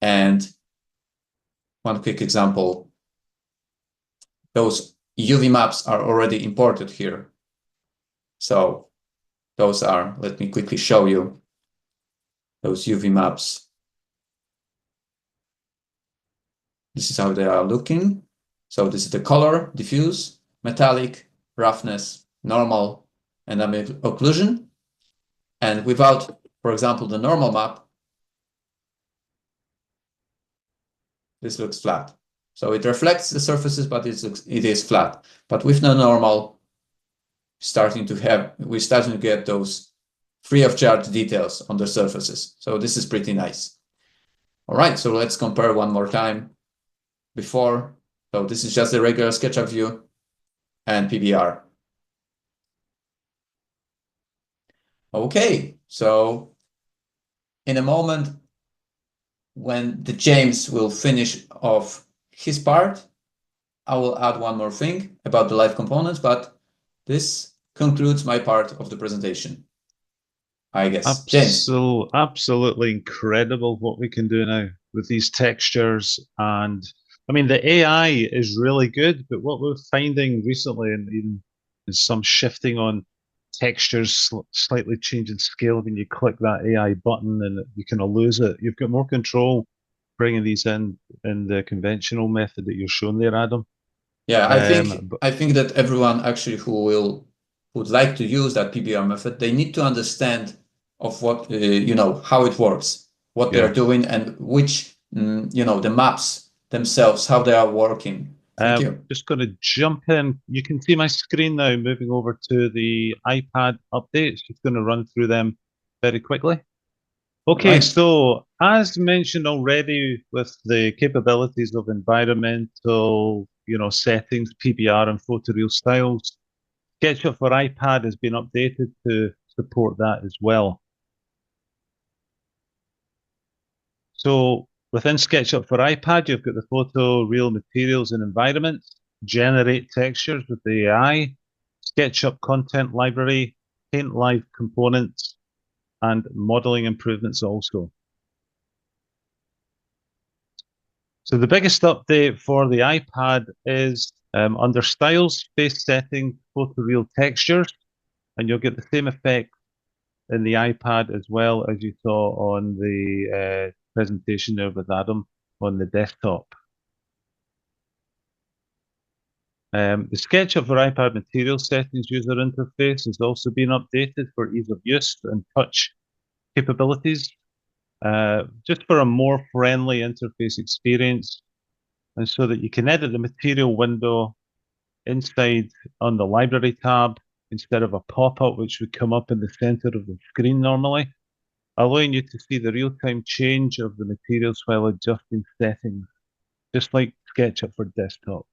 And one quick example, those UV maps are already imported here. So those are, let me quickly show you those UV maps. This is how they are looking. So this is the color, diffuse, metallic, roughness, normal, and ambient occlusion. And without, for example, the normal map, this looks flat. So it reflects the surfaces, but it is flat. But with the normal, we're starting to get those free of charge details on the surfaces. So this is pretty nice. All right, so let's compare one more time. Before, so this is just the regular SketchUp view and PBR. Okay, so in a moment, when the James will finish off his part, I will add one more thing about the live components, but this concludes my part of the presentation, I guess. James. Absolutely incredible what we can do now with these textures. And I mean, the AI is really good, but what we're finding recently, and even is some shifting on textures, slightly changing scale when you click that AI button, and you kind of lose it. You've got more control bringing these in the conventional method that you're showing there, Adam. Yeah, I think that everyone actually who would like to use that PBR method, they need to understand of what how it works, what they're doing, and which the maps themselves, how they are working. Thank you. Just going to jump in. You can see my screen now moving over to the iPad updates. Just going to run through them very quickly. Okay, Right. so as mentioned already with the capabilities of environmental, settings, PBR and Photoreal Styles, SketchUp for iPad has been updated to support that as well. So within SketchUp for iPad, you've got the Photoreal Materials and Environments, generate textures with the AI, SketchUp content library, paint live components, and modeling improvements also. So the biggest update for the iPad is under Styles, Face Setting, Photoreal Textures, and you'll get the same effect in the iPad as well as you saw on the presentation there with Adam on the desktop. The SketchUp for iPad Material Settings user interface has also been updated for ease of use and touch capabilities, just for a more friendly interface experience, and so that you can edit the material window inside on the library tab instead of a pop-up which would come up in the center of the screen normally, allowing you to see the real-time change of the materials while adjusting settings, just like SketchUp for desktop.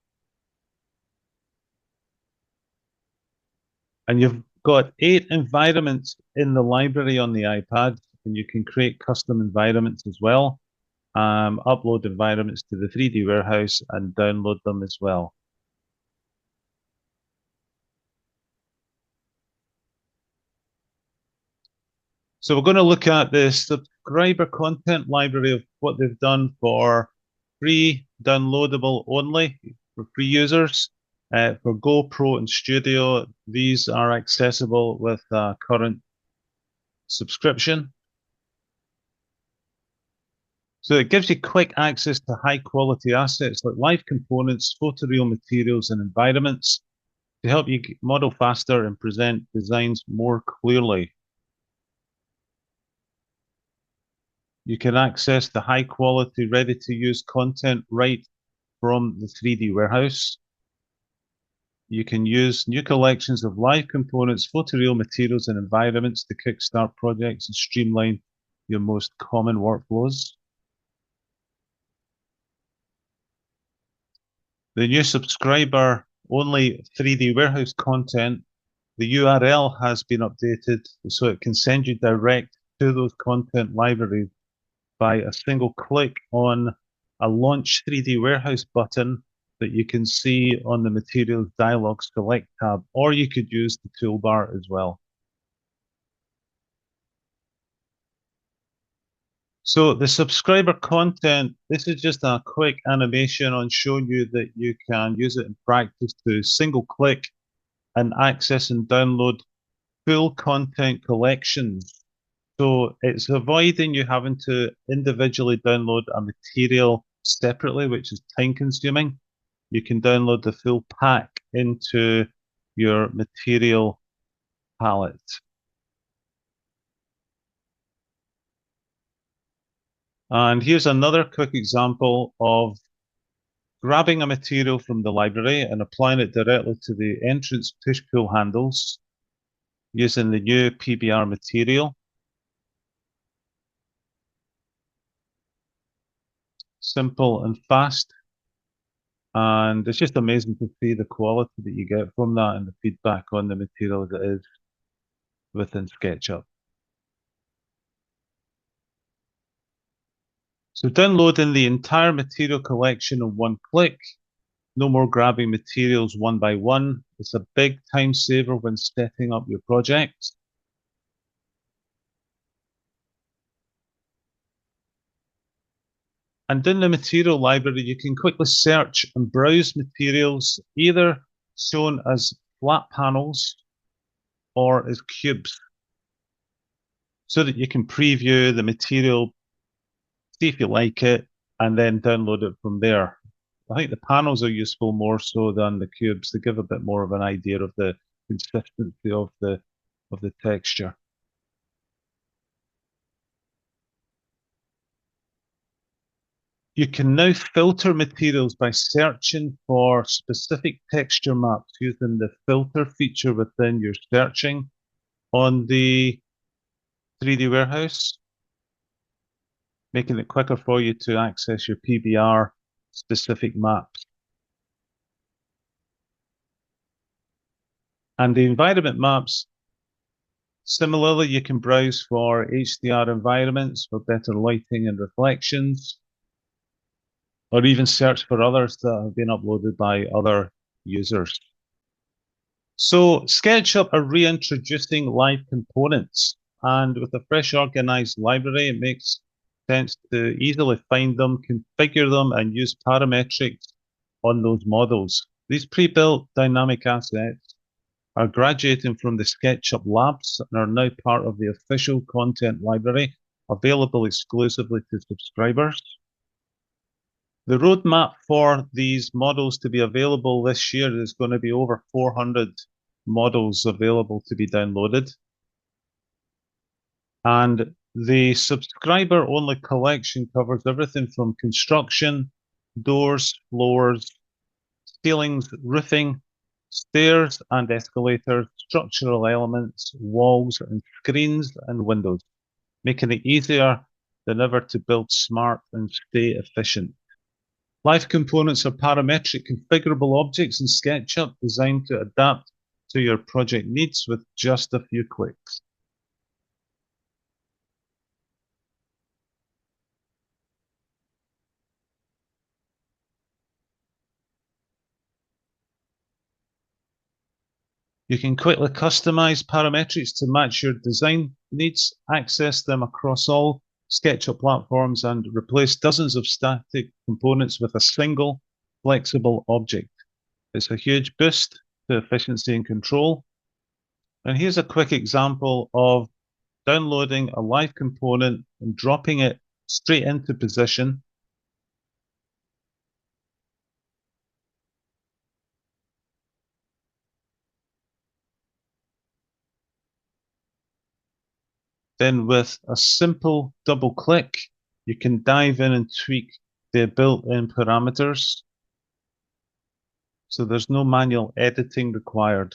And you've got 8 environments in the library on the iPad, and you can create custom environments as well, upload environments to the 3D warehouse and download them as well. So we're going to look at the subscriber content library of what they've done for free, downloadable only for free users. For GoPro and Studio, these are accessible with a current subscription. So it gives you quick access to high quality assets like live components, photoreal materials, and environments to help you model faster and present designs more clearly. You can access the high quality, ready to use content right from the 3D warehouse. You can use new collections of live components, photoreal materials, and environments to kickstart projects and streamline your most common workflows. The new subscriber only 3D warehouse content, the URL has been updated so it can send you direct to those content libraries by a single click on a Launch 3D Warehouse button that you can see on the Materials Dialog Select tab, or you could use the toolbar as well. So the subscriber content, this is just a quick animation on showing you that you can use it in practice to single click and access and download full content collections. So it's avoiding you having to individually download a material separately, which is time consuming. You can download the full pack into your material palette. And here's another quick example of grabbing a material from the library and applying it directly to the entrance push-pull handles using the new PBR material. Simple and fast. And it's just amazing to see the quality that you get from that and the feedback on the material as it is within SketchUp. So downloading the entire material collection in one click, no more grabbing materials one by one. It's a big time saver when setting up your projects. And in the material library, you can quickly search and browse materials, either shown as flat panels or as cubes, so that you can preview the material, see if you like it, and then download it from there. I think the panels are useful more so than the cubes to give a bit more of an idea of the consistency of the texture. You can now filter materials by searching for specific texture maps using the filter feature within your searching on the 3D warehouse. making it quicker for you to access your PBR specific maps. And the environment maps, similarly, you can browse for HDR environments for better lighting and reflections, or even search for others that have been uploaded by other users. So SketchUp are reintroducing live components, and with a fresh organized library, it makes sense to easily find them, configure them, and use parametrics on those models. These pre-built dynamic assets are graduating from the SketchUp labs and are now part of the official content library, available exclusively to subscribers. The roadmap for these models to be available this year is going to be over 400 models available to be downloaded. And the subscriber-only collection covers everything from construction, doors, floors, ceilings, roofing, stairs and escalators, structural elements, walls and screens and windows, making it easier than ever to build smart and stay efficient. Live components are parametric configurable objects in SketchUp designed to adapt to your project needs with just a few clicks. You can quickly customize parametrics to match your design needs, access them across all SketchUp platforms, and replace dozens of static components with a single flexible object. It's a huge boost to efficiency and control. And here's a quick example of downloading a live component and dropping it straight into position. Then with a simple double click, you can dive in and tweak the built-in parameters. So there's no manual editing required.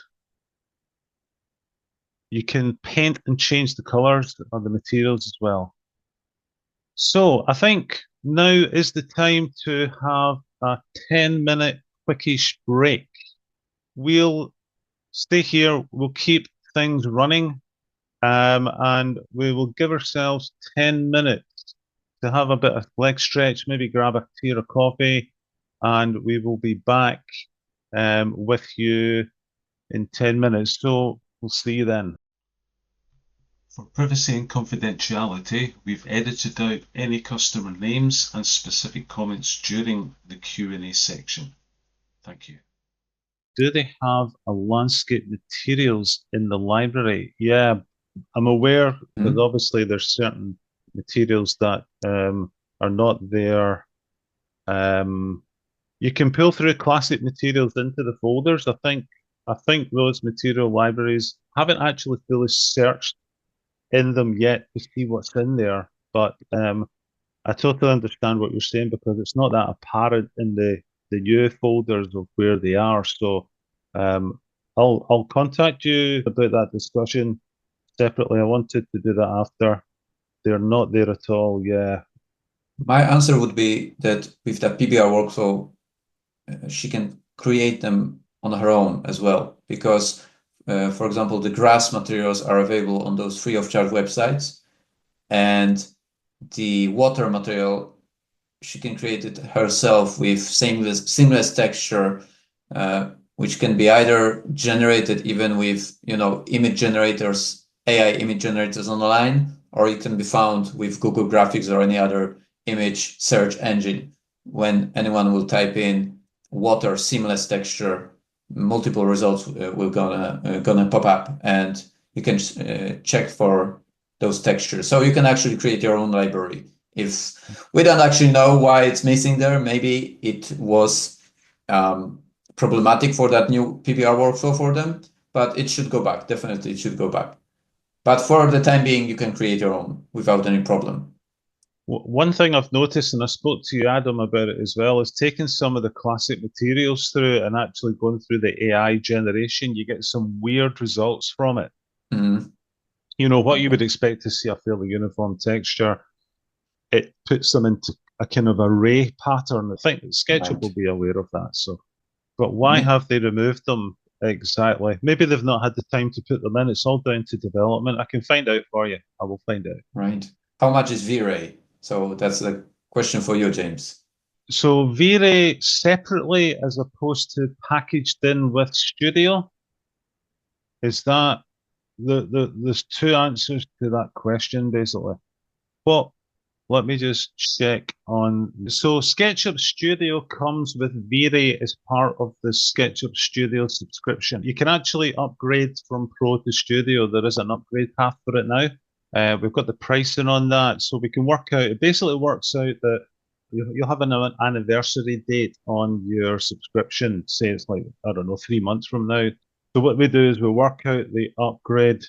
You can paint and change the colors of the materials as well. So I think now is the time to have a 10-minute quickish break. We'll stay here, we'll keep things running, and we will give ourselves 10 minutes to have a bit of leg stretch, maybe grab a tea or coffee, and we will be back with you in 10 minutes. So we'll see you then. For privacy and confidentiality, we've edited out any customer names and specific comments during the Q&A section. Thank you. Do they have a landscape materials in the library? Yeah, I'm aware that obviously there's certain materials that are not there. You can pull through classic materials into the folders. I think those material libraries haven't actually fully searched in them yet to see what's in there, but I totally understand what you're saying because it's not that apparent in the new folders of where they are. So I'll contact you about that discussion separately. I wanted to do that after. They're not there at all. Yeah. My answer would be that with the PBR workflow, she can create them on her own as well, because for example, the grass materials are available on those free of charge websites, and the water material, she can create it herself with seamless texture, which can be either generated even with, image generators, AI image generators online, or it can be found with Google Graphics or any other image search engine. When anyone will type in water seamless texture, multiple results will gonna pop up, and you can check for those textures. So you can actually create your own library. If we don't actually know why it's missing there, maybe it was problematic for that new PBR workflow for them, but it should go back. Definitely it should go back. But for the time being, you can create your own without any problem. One thing I've noticed, and I spoke to you, Adam, about it as well, is taking some of the classic materials through and actually going through the AI generation. You get some weird results from it. Mm-hmm. What you would expect to see a fairly uniform texture. it puts them into a kind of array pattern. I think SketchUp Right. will be aware of that. So, but why have they removed them exactly? Maybe they've not had the time to put them in. It's all down to development. I can find out for you. I will find out. Right. How much is V-Ray? So that's a question for you, James. So V-Ray separately as opposed to packaged in with Studio? Is that there's two answers to that question basically. Well, let me just check on. So SketchUp Studio comes with V-Ray as part of the SketchUp Studio subscription. You can actually upgrade from Pro to Studio. There is an upgrade path for it now. We've got the pricing on that, so we can work out. It basically works out that you'll have an anniversary date on your subscription. Say it's like, I don't know, 3 months from now. So what we do is we work out the upgrade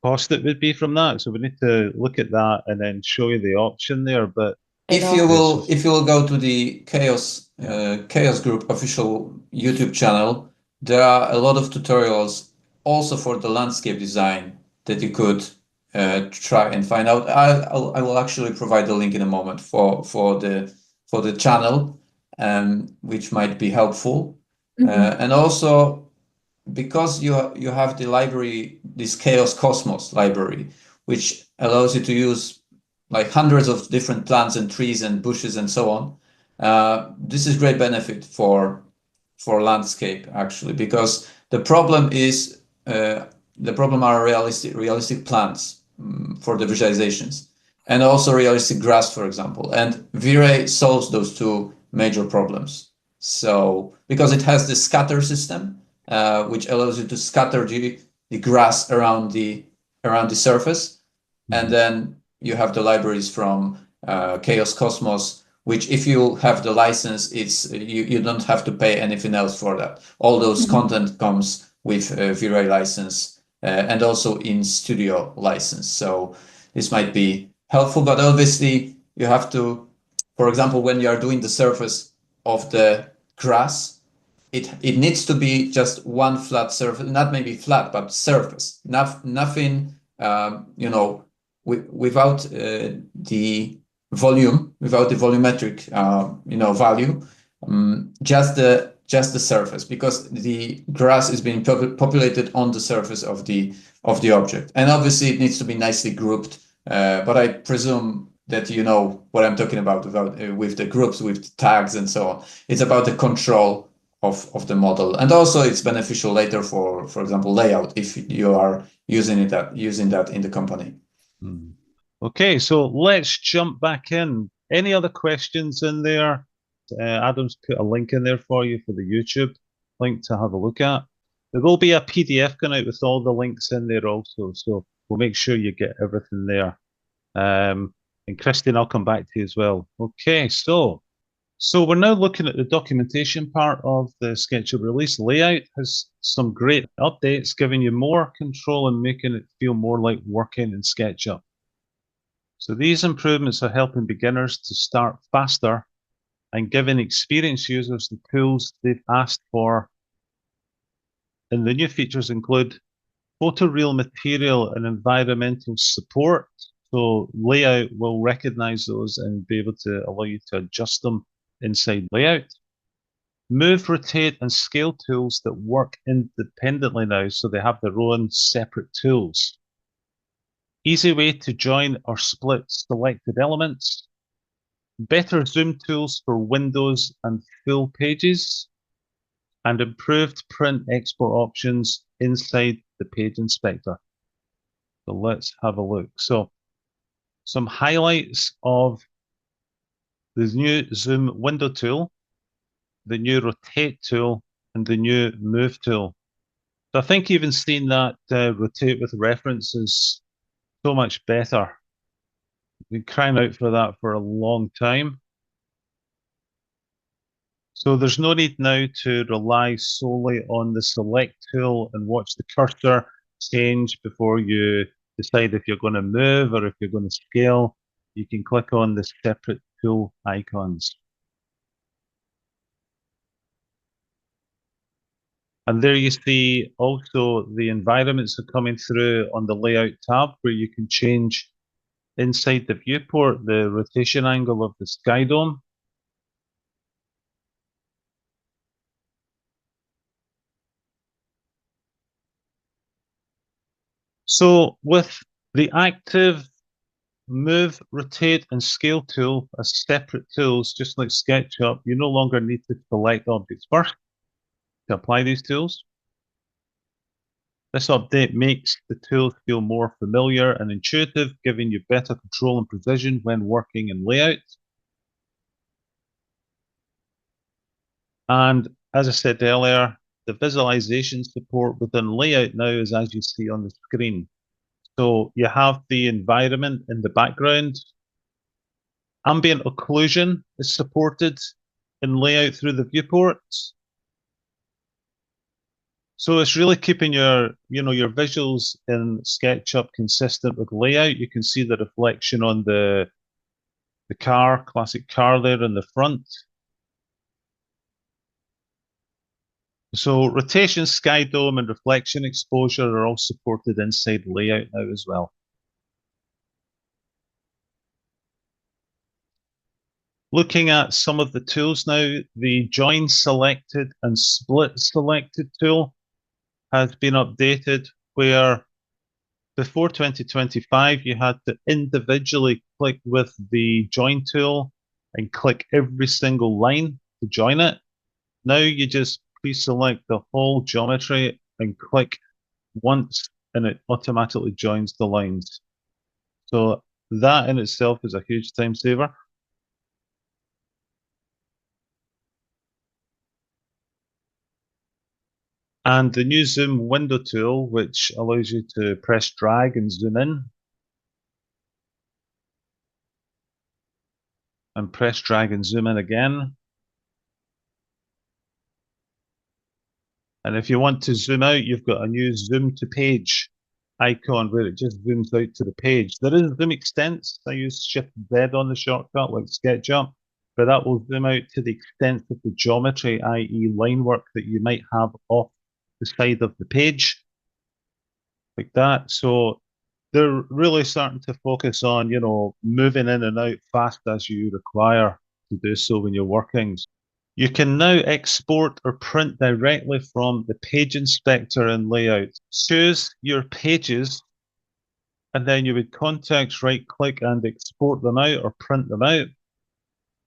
cost it would be from that. So we need to look at that and then show you the option there. But if you will go to the Chaos Group official YouTube channel, there are a lot of tutorials also for the landscape design that you could try and find out. I will actually provide the link in a moment for the channel, which might be helpful. And also, because you have the library, this Chaos Cosmos library, which allows you to use like hundreds of different plants and trees and bushes and so on. This is great benefit for landscape actually, because the problem are realistic plants for the visualizations, and also realistic grass, for example. And V-Ray solves those two major problems. So because it has the scatter system, which allows you to scatter the grass around the surface, and then you have the libraries from Chaos Cosmos, which if you have the license, it's you don't have to pay anything else for that. All those content comes with V-Ray license and also in Studio license. So this might be helpful, but obviously you have to, for example, when you are doing the surface of the grass, it needs to be just one flat surface, not maybe flat, but surface. Nothing, without the volume, without the volumetric, value, just the surface, because the grass is being populated on the surface of the object, and obviously it needs to be nicely grouped. But I presume that you know what I'm talking about with the groups, with tags and so on. It's about the control of the model, and also it's beneficial later for example, layout, if you are using that in the company. Okay, so let's jump back in. Any other questions in there? Adam's put a link in there for you for the YouTube link to have a look at. There will be a PDF going out with all the links in there also, so we'll make sure you get everything there. And Christine, I'll come back to you as well. Okay, so we're now looking at the documentation part of the SketchUp release. Layout has some great updates, giving you more control and making it feel more like working in SketchUp. So these improvements are helping beginners to start faster and giving experienced users the tools they've asked for. And the new features include Photoreal Material and environmental support. So Layout will recognize those and be able to allow you to adjust them inside Layout. Move, rotate, and scale tools that work independently now, so they have their own separate tools. Easy way to join or split selected elements. Better zoom tools for windows and full pages. And improved print export options inside the page inspector. So let's have a look. So some highlights of the new zoom window tool, the new rotate tool, and the new move tool. So I think even seeing that rotate with reference is so much better. I've been crying out for that for a long time. So there's no need now to rely solely on the select tool and watch the cursor change before you decide if you're going to move or if you're going to scale. You can click on the separate tool icons. And there you see also the environments are coming through on the layout tab, where you can change inside the viewport the rotation angle of the Skydome. So with the active move, rotate, and scale tool as separate tools, just like SketchUp, you no longer need to select objects first to apply these tools. This update makes the tools feel more familiar and intuitive, giving you better control and precision when working in layout. And as I said earlier, the visualization support within layout now is as you see on the screen. So you have the environment in the background. Ambient occlusion is supported in layout through the viewports. So it's really keeping your visuals in SketchUp consistent with layout. You can see the reflection on the classic car there in the front. So rotation, skydome, and reflection exposure are all supported inside layout now as well. Looking at some of the tools now, the join selected and split selected tool has been updated, where before 2025 you had to individually click with the join tool and click every single line to join it. Now you just pre-select the whole geometry and click once and it automatically joins the lines. So that in itself is a huge time saver. And the new zoom window tool, which allows you to press drag and zoom in. And press drag and zoom in again. And if you want to zoom out, you've got a new zoom to page icon where it just zooms out to the page. There is zoom extents. I use Shift Z on the shortcut like SketchUp, but that will zoom out to the extent of the geometry, i.e. line work that you might have off the side of the page, like that. So they're really starting to focus on, moving in and out fast as you require to do so when you're working. You can now export or print directly from the page inspector in layout. Choose your pages, and then you would context right click and export them out or print them out.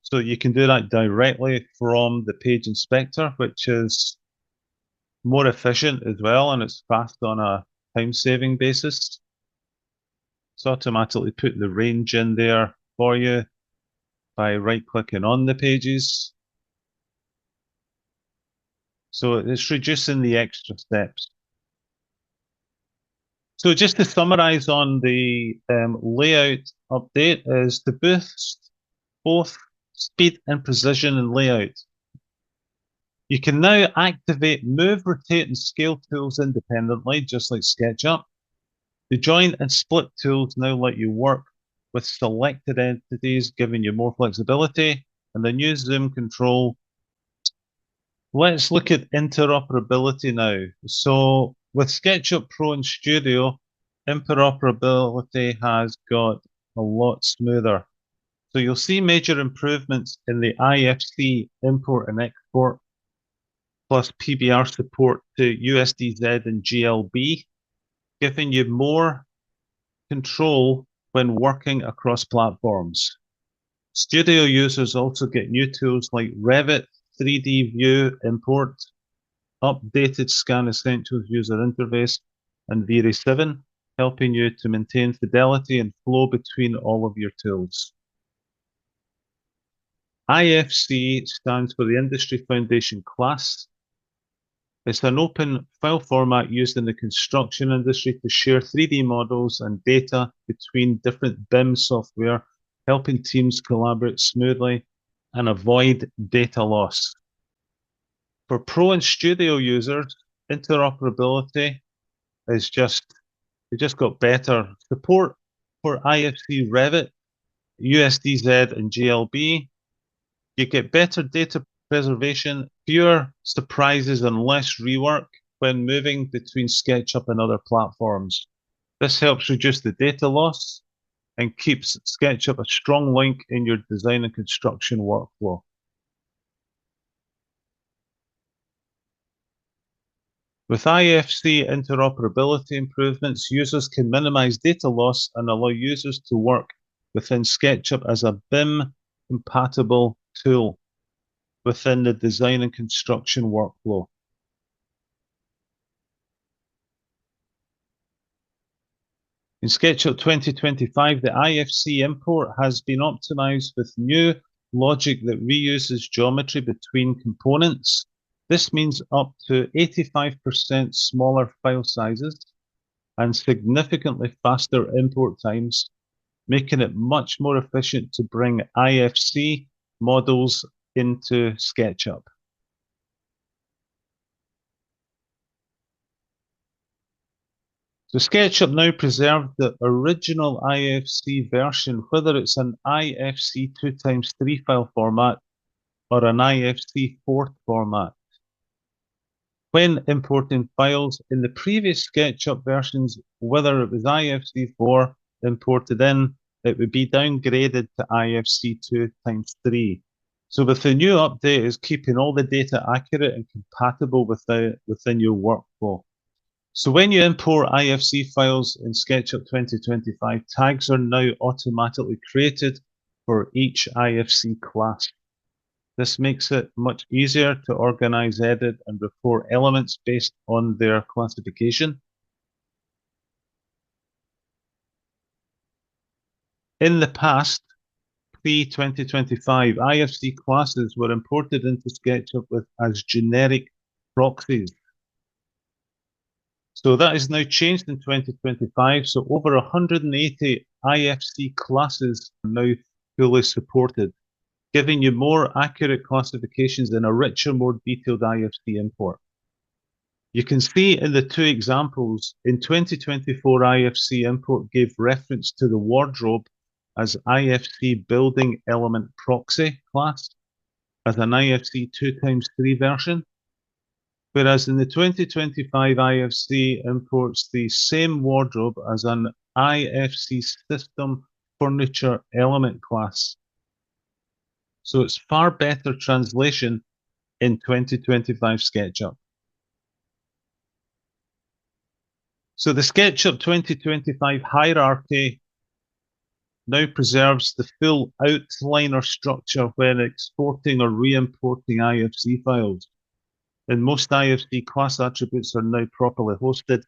So you can do that directly from the page inspector, which is more efficient as well, and it's fast on a time-saving basis. It's automatically put the range in there for you by right-clicking on the pages. So it's reducing the extra steps. So just to summarize on the layout update is to boost both speed and precision in layout. You can now activate move, rotate, and scale tools independently, just like SketchUp. The join and split tools now let you work with selected entities, giving you more flexibility. And the new zoom control. Let's look at interoperability now. So with SketchUp Pro and Studio, interoperability has got a lot smoother. So you'll see major improvements in the IFC Import and Export, plus PBR support to USDZ and GLB, giving you more control when working across platforms. Studio users also get new tools like Revit, 3D View Import, updated Scan Essentials user interface, and VRI7, helping you to maintain fidelity and flow between all of your tools. IFC stands for the Industry Foundation Class. It's an open file format used in the construction industry to share 3D models and data between different BIM software, helping teams collaborate smoothly and avoid data loss. For Pro and Studio users, interoperability is just got better. Support for IFC Revit, USDZ, and GLB. You get better data preservation, fewer surprises, and less rework when moving between SketchUp and other platforms. This helps reduce the data loss and keeps SketchUp a strong link in your design and construction workflow. With IFC interoperability improvements, users can minimize data loss and allow users to work within SketchUp as a BIM-compatible tool within the design and construction workflow. In SketchUp 2025, the IFC import has been optimized with new logic that reuses geometry between components. This means up to 85% smaller file sizes and significantly faster import times, making it much more efficient to bring IFC models into SketchUp. So SketchUp now preserves the original IFC version, whether it's an IFC 2x3 file format or an IFC 4 format. When importing files in the previous SketchUp versions, whether it was IFC 4 imported in, it would be downgraded to IFC 2x3. So with the new update, it's keeping all the data accurate and compatible within your workflow. So when you import IFC files in SketchUp 2025, tags are now automatically created for each IFC class. This makes it much easier to organize, edit, and report elements based on their classification. In the past, pre-2025, IFC classes were imported into SketchUp as generic proxies. So that is now changed in 2025. So over 180 IFC classes are now fully supported, giving you more accurate classifications and a richer, more detailed IFC import. You can see in the two examples, in 2024, IFC import gave reference to the wardrobe as IFC building element proxy class as an IFC 2x3 version. Whereas in the 2025 IFC imports the same wardrobe as an IFC system furniture element class. So it's far better translation in 2025 SketchUp. So the SketchUp 2025 hierarchy now preserves the full outliner structure when exporting or re-importing IFC files. And most IFC class attributes are now properly hosted,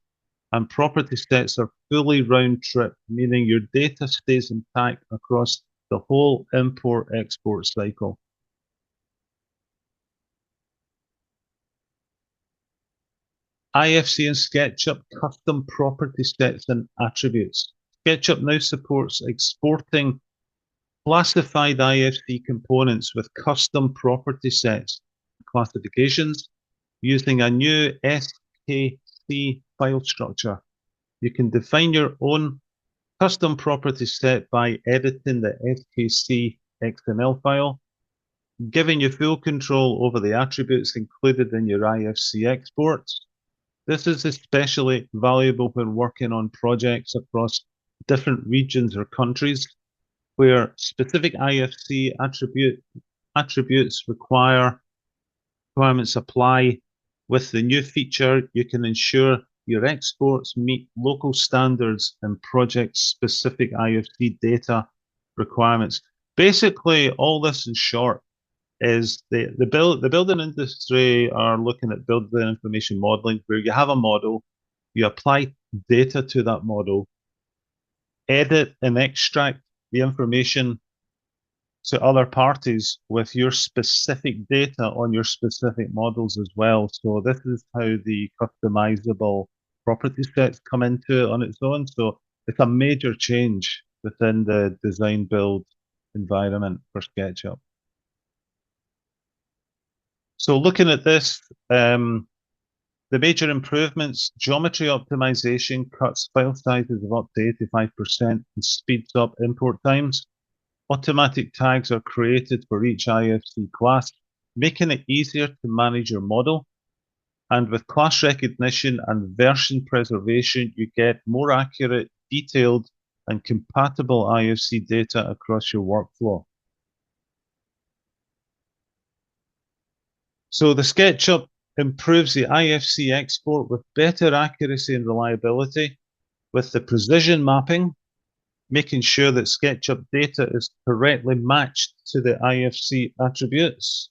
and property sets are fully round-trip, meaning your data stays intact across the whole import-export cycle. IFC and SketchUp custom property sets and attributes. SketchUp now supports exporting classified IFC components with custom property sets and classifications using a new SKC file structure. You can define your own custom property set by editing the SKC XML file, giving you full control over the attributes included in your IFC exports. This is especially valuable when working on projects across different regions or countries where specific IFC attributes requirements apply. With the new feature, you can ensure your exports meet local standards and project-specific IFC data requirements. Basically, all this in short is the building industry are looking at building information modeling, where you have a model, you apply data to that model, edit and extract the information to other parties with your specific data on your specific models as well. So this is how the customizable property sets come into it on its own. So it's a major change within the design build environment for SketchUp. So looking at this, the major improvements: geometry optimization cuts file sizes of up to 85% and speeds up import times. Automatic tags are created for each IFC class, making it easier to manage your model. And with class recognition and version preservation, you get more accurate, detailed and compatible IFC data across your workflow. So the SketchUp improves the IFC export with better accuracy and reliability, with the precision mapping, making sure that SketchUp data is correctly matched to the IFC attributes.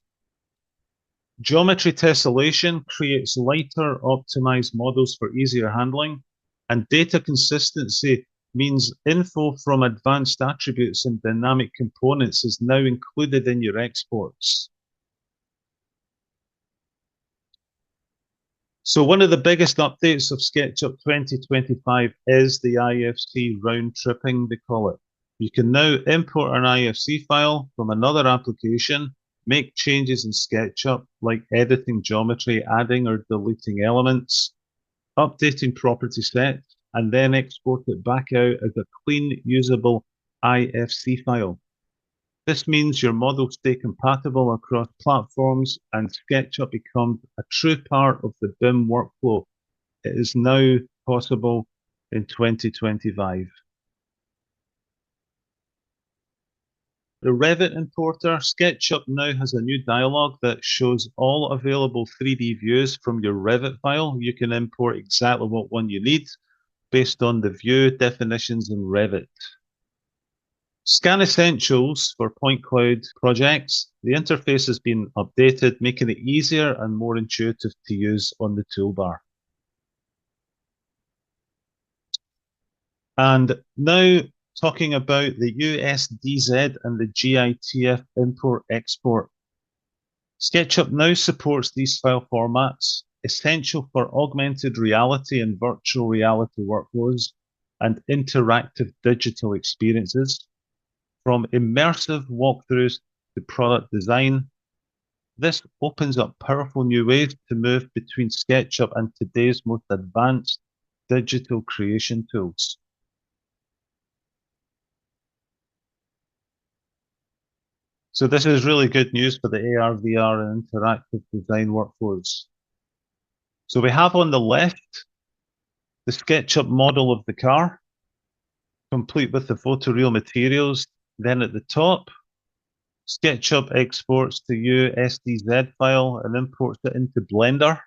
Geometry tessellation creates lighter, optimized models for easier handling, and data consistency means info from advanced attributes and dynamic components is now included in your exports. So one of the biggest updates of SketchUp 2025 is the IFC round tripping, they call it. You can now import an IFC file from another application, make changes in SketchUp like editing geometry, adding or deleting elements, updating property sets, and then export it back out as a clean, usable IFC file. This means your models stay compatible across platforms and SketchUp becomes a true part of the BIM workflow. It is now possible in 2025. The Revit importer, SketchUp now has a new dialog that shows all available 3D views from your Revit file. You can import exactly what one you need based on the view definitions in Revit. Scan Essentials for point cloud projects. The interface has been updated, making it easier and more intuitive to use on the toolbar. And now talking about the USDZ and the GLTF import-export. SketchUp now supports these file formats, essential for augmented reality and virtual reality workflows and interactive digital experiences. From immersive walkthroughs to product design, this opens up powerful new ways to move between SketchUp and today's most advanced digital creation tools. So this is really good news for the AR, VR, and interactive design workflows. So we have on the left the SketchUp model of the car, complete with the Photoreal Materials. Then at the top, SketchUp exports the USDZ file and imports it into Blender.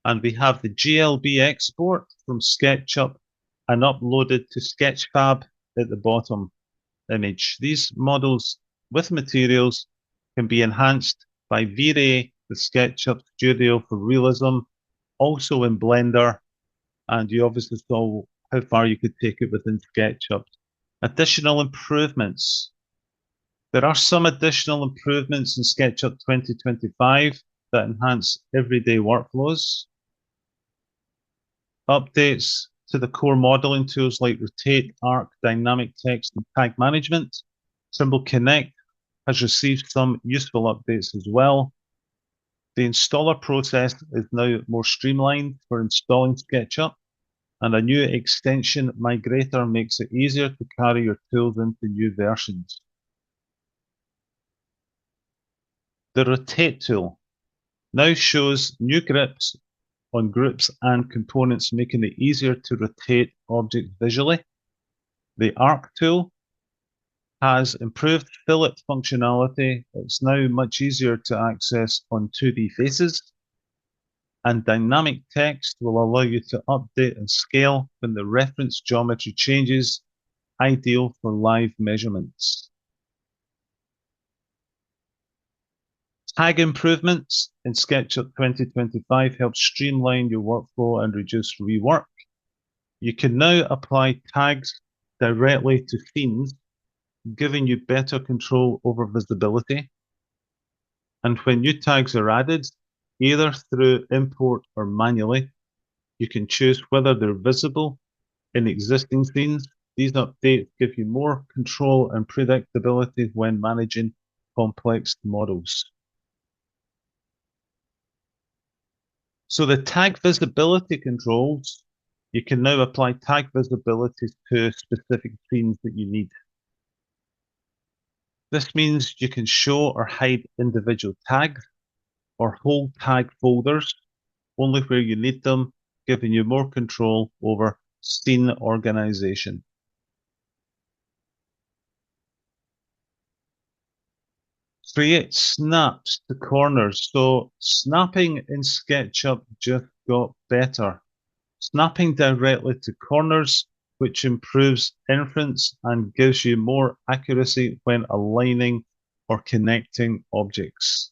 And we have the GLB export from SketchUp and uploaded to Sketchfab at the bottom image. These models with materials can be enhanced by V-Ray, the SketchUp Studio for realism, also in Blender, and you obviously saw how far you could take it within SketchUp. Additional improvements. There are some additional improvements in SketchUp 2025 that enhance everyday workflows. Updates to the core modeling tools like Rotate, Arc, Dynamic Text, and Tag Management. Trimble Connect has received some useful updates as well. The installer process is now more streamlined for installing SketchUp, and a new extension Migrator makes it easier to carry your tools into new versions. The Rotate tool now shows new grips on groups and components, making it easier to rotate objects visually. The Arc tool has improved fillet functionality. It's now much easier to access on 2D faces. And dynamic text will allow you to update and scale when the reference geometry changes, ideal for live measurements. Tag improvements in SketchUp 2025 help streamline your workflow and reduce rework. You can now apply tags directly to themes, giving you better control over visibility. And when new tags are added, either through import or manually, you can choose whether they're visible in existing scenes. These updates give you more control and predictability when managing complex models. So the tag visibility controls, you can now apply tag visibility to specific scenes that you need. This means you can show or hide individual tags or hold tag folders only where you need them, giving you more control over scene organization. Create snaps to corners. So snapping in SketchUp just got better. Snapping directly to corners, which improves inference and gives you more accuracy when aligning or connecting objects.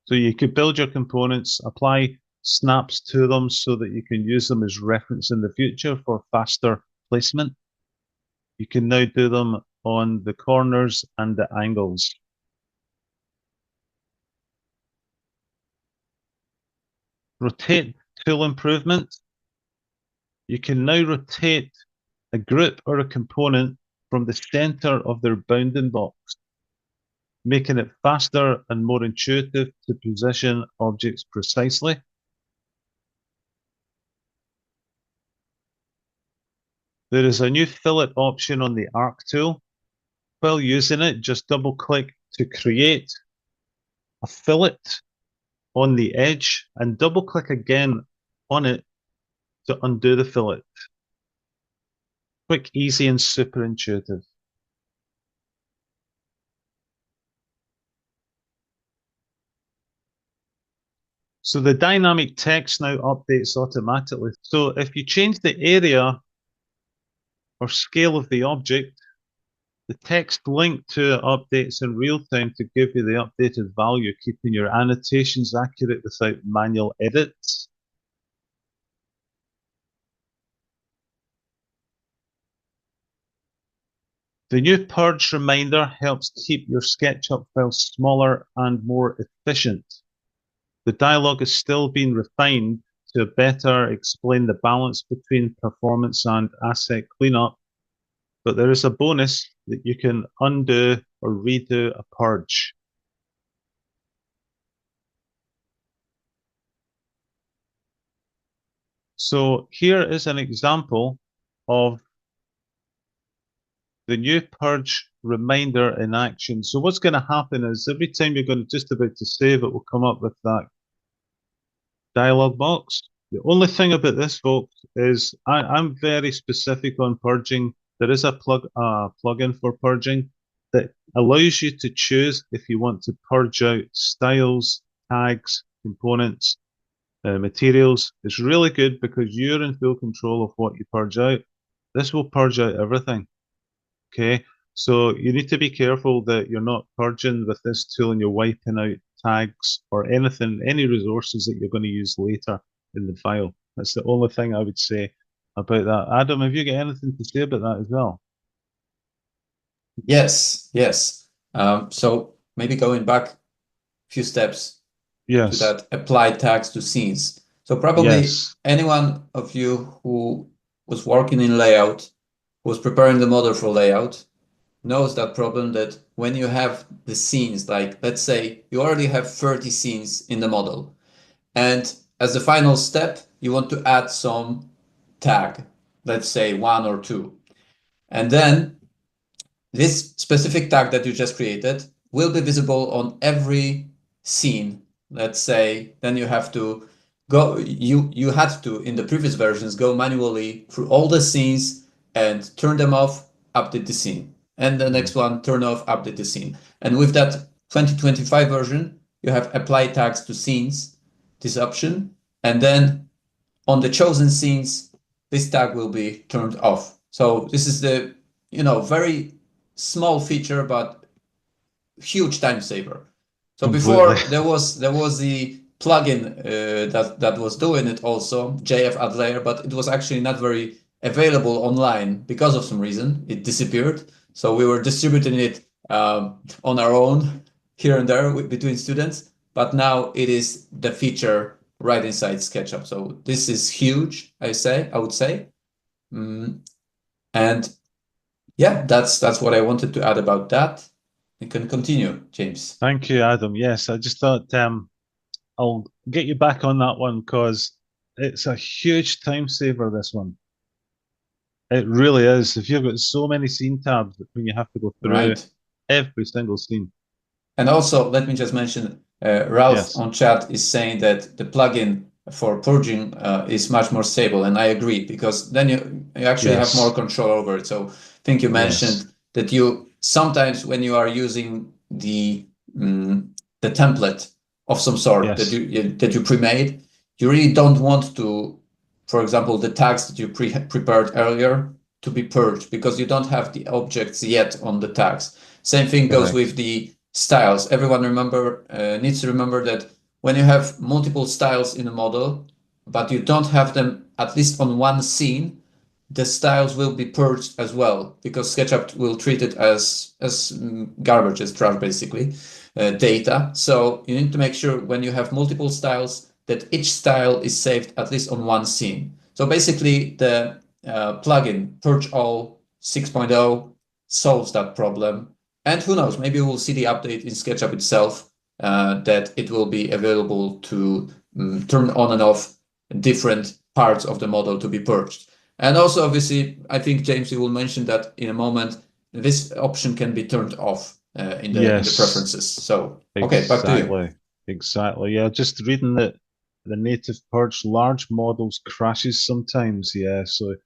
So you could build your components, apply snaps to them so that you can use them as reference in the future for faster placement. You can now do them on the corners and the angles. Rotate tool improvement. You can now rotate a group or a component from the center of their bounding box, making it faster and more intuitive to position objects precisely. There is a new fillet option on the arc tool. While using it, just double click to create a fillet on the edge and double click again on it to undo the fillet. Quick, easy, and super intuitive. So the dynamic text now updates automatically. So if you change the area or scale of the object, the text link to it updates in real time to give you the updated value, keeping your annotations accurate without manual edits. The new Purge reminder helps keep your SketchUp files smaller and more efficient. The dialog is still being refined to better explain the balance between performance and asset cleanup, but there is a bonus that you can undo or redo a purge. So here is an example of the new Purge reminder in action. So what's going to happen is every time you're going to just about to save, it will come up with that dialog box. The only thing about this, folks, is I'm very specific on purging. There is a plugin for purging that allows you to choose if you want to purge out styles, tags, components, materials. It's really good because you're in full control of what you purge out. This will purge out everything. Okay, so you need to be careful that you're not purging with this tool and you're wiping out tags or anything, any resources that you're going to use later in the file. That's the only thing I would say about that. Adam, have you got anything to say about that as well? Yes. So maybe going back a few steps to that apply tags to scenes. So probably anyone of you who was working in layout, who was preparing the model for layout, knows that problem that when you have the scenes, like let's say you already have 30 scenes in the model, and as the final step, you want to add some tag, let's say 1 or 2. And then this specific tag that you just created will be visible on every scene. Let's say then you have to go, you had to, in the previous versions, go manually through all the scenes and turn them off, update the scene. And the next one, turn off, update the scene. And with that 2025 version, you have apply tags to scenes, this option. And then on the chosen scenes, this tag will be turned off. So this is the, very small feature, but huge time saver. So before there was the plugin that was doing it also, JF Add Layer, but it was actually not very available online because of some reason. It disappeared. So we were distributing it on our own here and there between students. But now it is the feature right inside SketchUp. So this is huge, I would say. And yeah, that's what I wanted to add about that. You can continue, James. Thank you, Adam. Yes, I just thought I'll get you back on that one because it's a huge time saver, this one. It really is. If you've got so many scene tabs when you have to go through every single scene. And also, let me just mention, Ralph Yes. on chat is saying that the plugin for purging is much more stable, and I agree, because then you actually have more Yes. control over it. So I think you mentioned Yes. that you sometimes, when you are using the template of some sort that Yes. you pre-made, you really don't want to, for example, the tags that you prepared earlier to be purged, because you don't have the objects yet on the tags. Same thing goes Correct. with the styles. Everyone needs to remember that when you have multiple styles in a model, but you don't have them at least on one scene, the styles will be purged as well, because SketchUp will treat it as garbage, as trash, basically, data. So you need to make sure when you have multiple styles that each style is saved at least on one scene. So basically, the plugin Purge All 6.0 solves that problem. And who knows, maybe we'll see the update in SketchUp itself, that it will be available to turn on and off different parts of the model to be purged. And also, obviously, I think, James, you will mention that in a moment, this option can be turned off in the Yes. preferences. So, okay, back to you. Exactly. Exactly. Yeah. Just reading that the native purge large models crashes sometimes. Yeah. So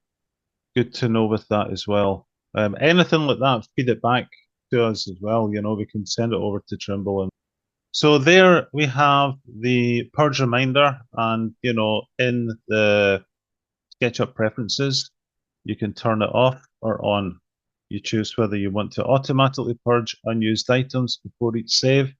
good to know with that as well. Anything like that, feed it back to us as well. You know, we can send it over to Trimble. And so there we have the purge reminder, and you know, in the SketchUp preferences, you can turn it off or on. You choose whether you want to automatically purge unused items before each save,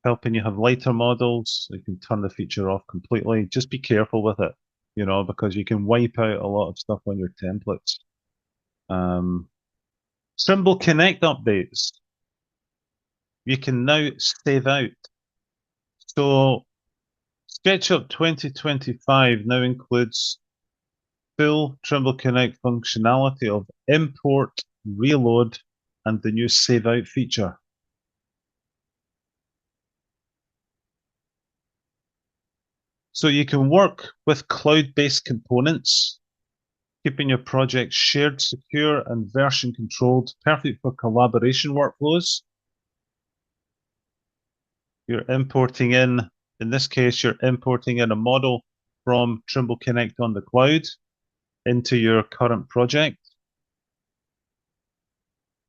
helping you have lighter models. You can turn the feature off completely. Just be careful with it, you know, because you can wipe out a lot of stuff on your templates. Trimble Connect updates. You can now save out. So SketchUp 2025 now includes full Trimble Connect functionality of import, reload, and the new save out feature. So you can work with cloud-based components, keeping your project shared, secure, and version controlled, perfect for collaboration workflows. You're importing in this case, you're importing in a model from Trimble Connect on the cloud into your current project.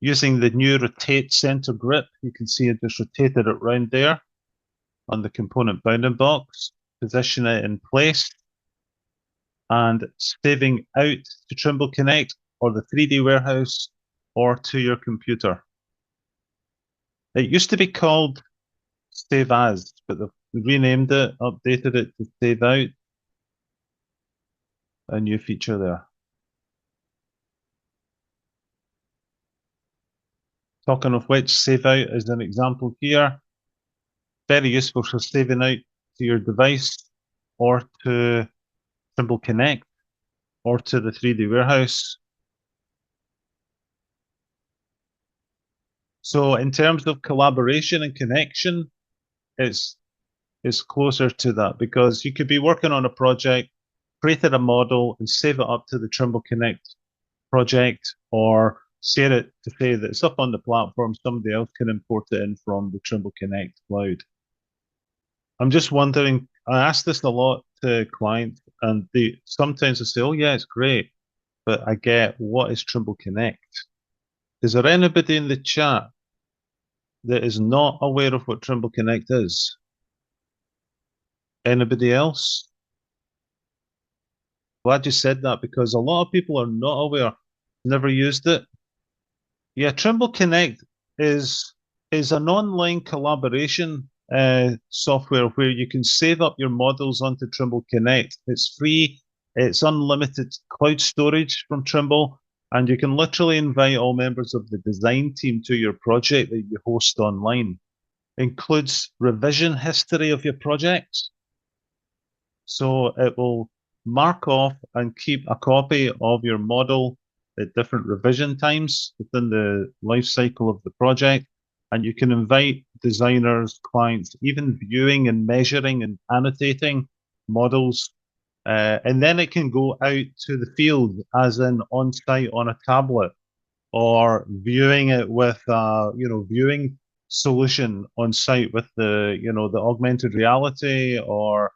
Using the new rotate center grip, you can see it just rotated it round there on the component bounding box, position it in place, and saving out to Trimble Connect or the 3D warehouse or to your computer. It used to be called Save As, but they've renamed it, updated it to Save Out. A new feature there. Talking of which, Save Out is an example here. Very useful for saving out to your device or to Trimble Connect or to the 3D warehouse. So in terms of collaboration and connection, it's closer to that, because you could be working on a project, created a model and save it up to the Trimble Connect project, or share it to say that it's up on the platform, somebody else can import it in from the Trimble Connect cloud. I'm just wondering, I ask this a lot to clients, and they sometimes they say, oh yeah, it's great, but I get, what is Trimble Connect? Is there anybody in the chat that is not aware of what Trimble Connect is? Anybody else? Glad you said that, because a lot of people are not aware, never used it. Yeah, Trimble Connect is an online collaboration software where you can save up your models onto Trimble Connect. It's free, it's unlimited cloud storage from Trimble, and you can literally invite all members of the design team to your project that you host online. Includes revision history of your projects. So it will mark off and keep a copy of your model at different revision times within the life cycle of the project. And you can invite designers, clients, even viewing and measuring and annotating models. And then it can go out to the field, as in on site on a tablet, or viewing it with, viewing solution on site with the, you know, the augmented reality or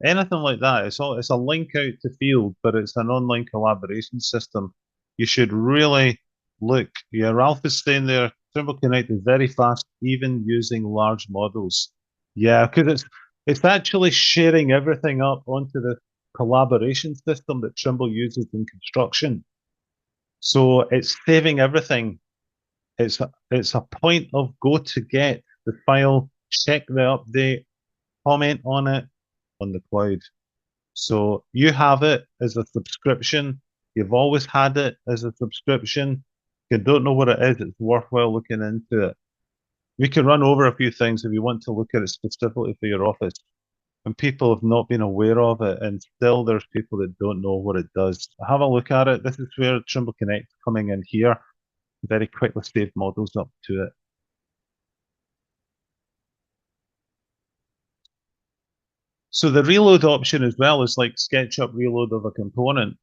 anything like that. It's a link out to field, but it's an online collaboration system. You should really look. Yeah, Ralph is saying there, Trimble Connect is very fast, even using large models. Yeah, because it's actually sharing everything up onto the collaboration system that Trimble uses in construction. So it's saving everything. It's a point of go to get the file, check the update, comment on it on the cloud. So you have it as a subscription. You've always had it as a subscription. If you don't know what it is, it's worthwhile looking into it. We can run over a few things if you want to look at it specifically for your office. And people have not been aware of it, and still there's people that don't know what it does. Have a look at it. This is where Trimble Connect coming in here. Very quickly save models up to it. So the reload option as well is like SketchUp reload of a component.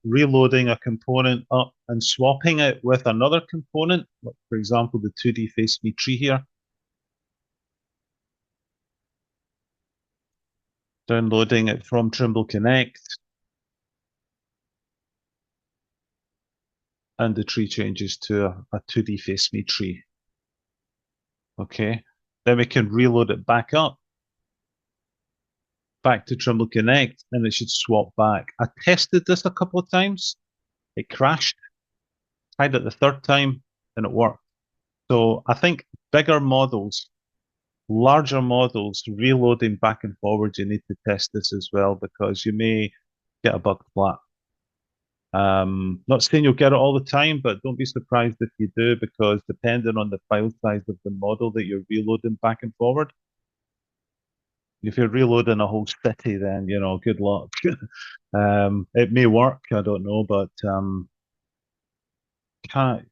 Reloading a component up and swapping it with another component, like for example, the 2D face me tree here. Downloading it from Trimble Connect. And the tree changes to a 2D face me tree. Okay, then we can reload it back up, back to Trimble Connect, and it should swap back. I tested this a couple of times. It crashed. Tried it the third time, and it worked. So I think bigger models, larger models, reloading back and forward, you need to test this as well because you may get a bug flat. Not saying you'll get it all the time, but don't be surprised if you do, because depending on the file size of the model that you're reloading back and forward, if you're reloading a whole city, then, you know, good luck. It may work, I don't know, but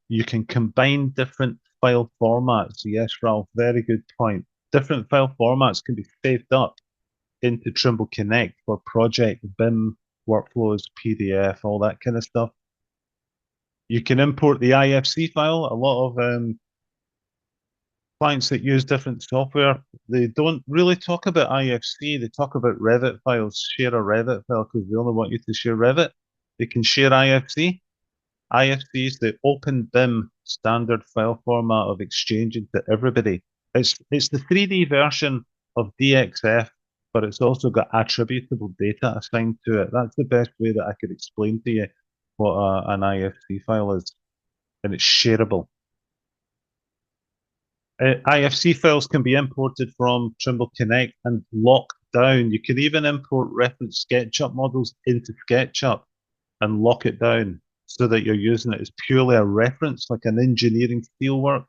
you can combine different file formats. Yes, Ralph, very good point. Different file formats can be saved up into Trimble Connect for project, BIM, workflows, PDF, all that kind of stuff. You can import the IFC file. A lot of clients that use different software, they don't really talk about IFC. They talk about Revit files. Share a Revit file because they only want you to share Revit. They can share IFC. IFC is the open BIM standard file format of exchanging to everybody. It's the 3D version of DXF, but it's also got attributable data assigned to it. That's the best way that I could explain to you what an IFC file is, and it's shareable. IFC files can be imported from Trimble Connect and locked down. You can even import reference SketchUp models into SketchUp and lock it down so that you're using it as purely a reference, like an engineering steelwork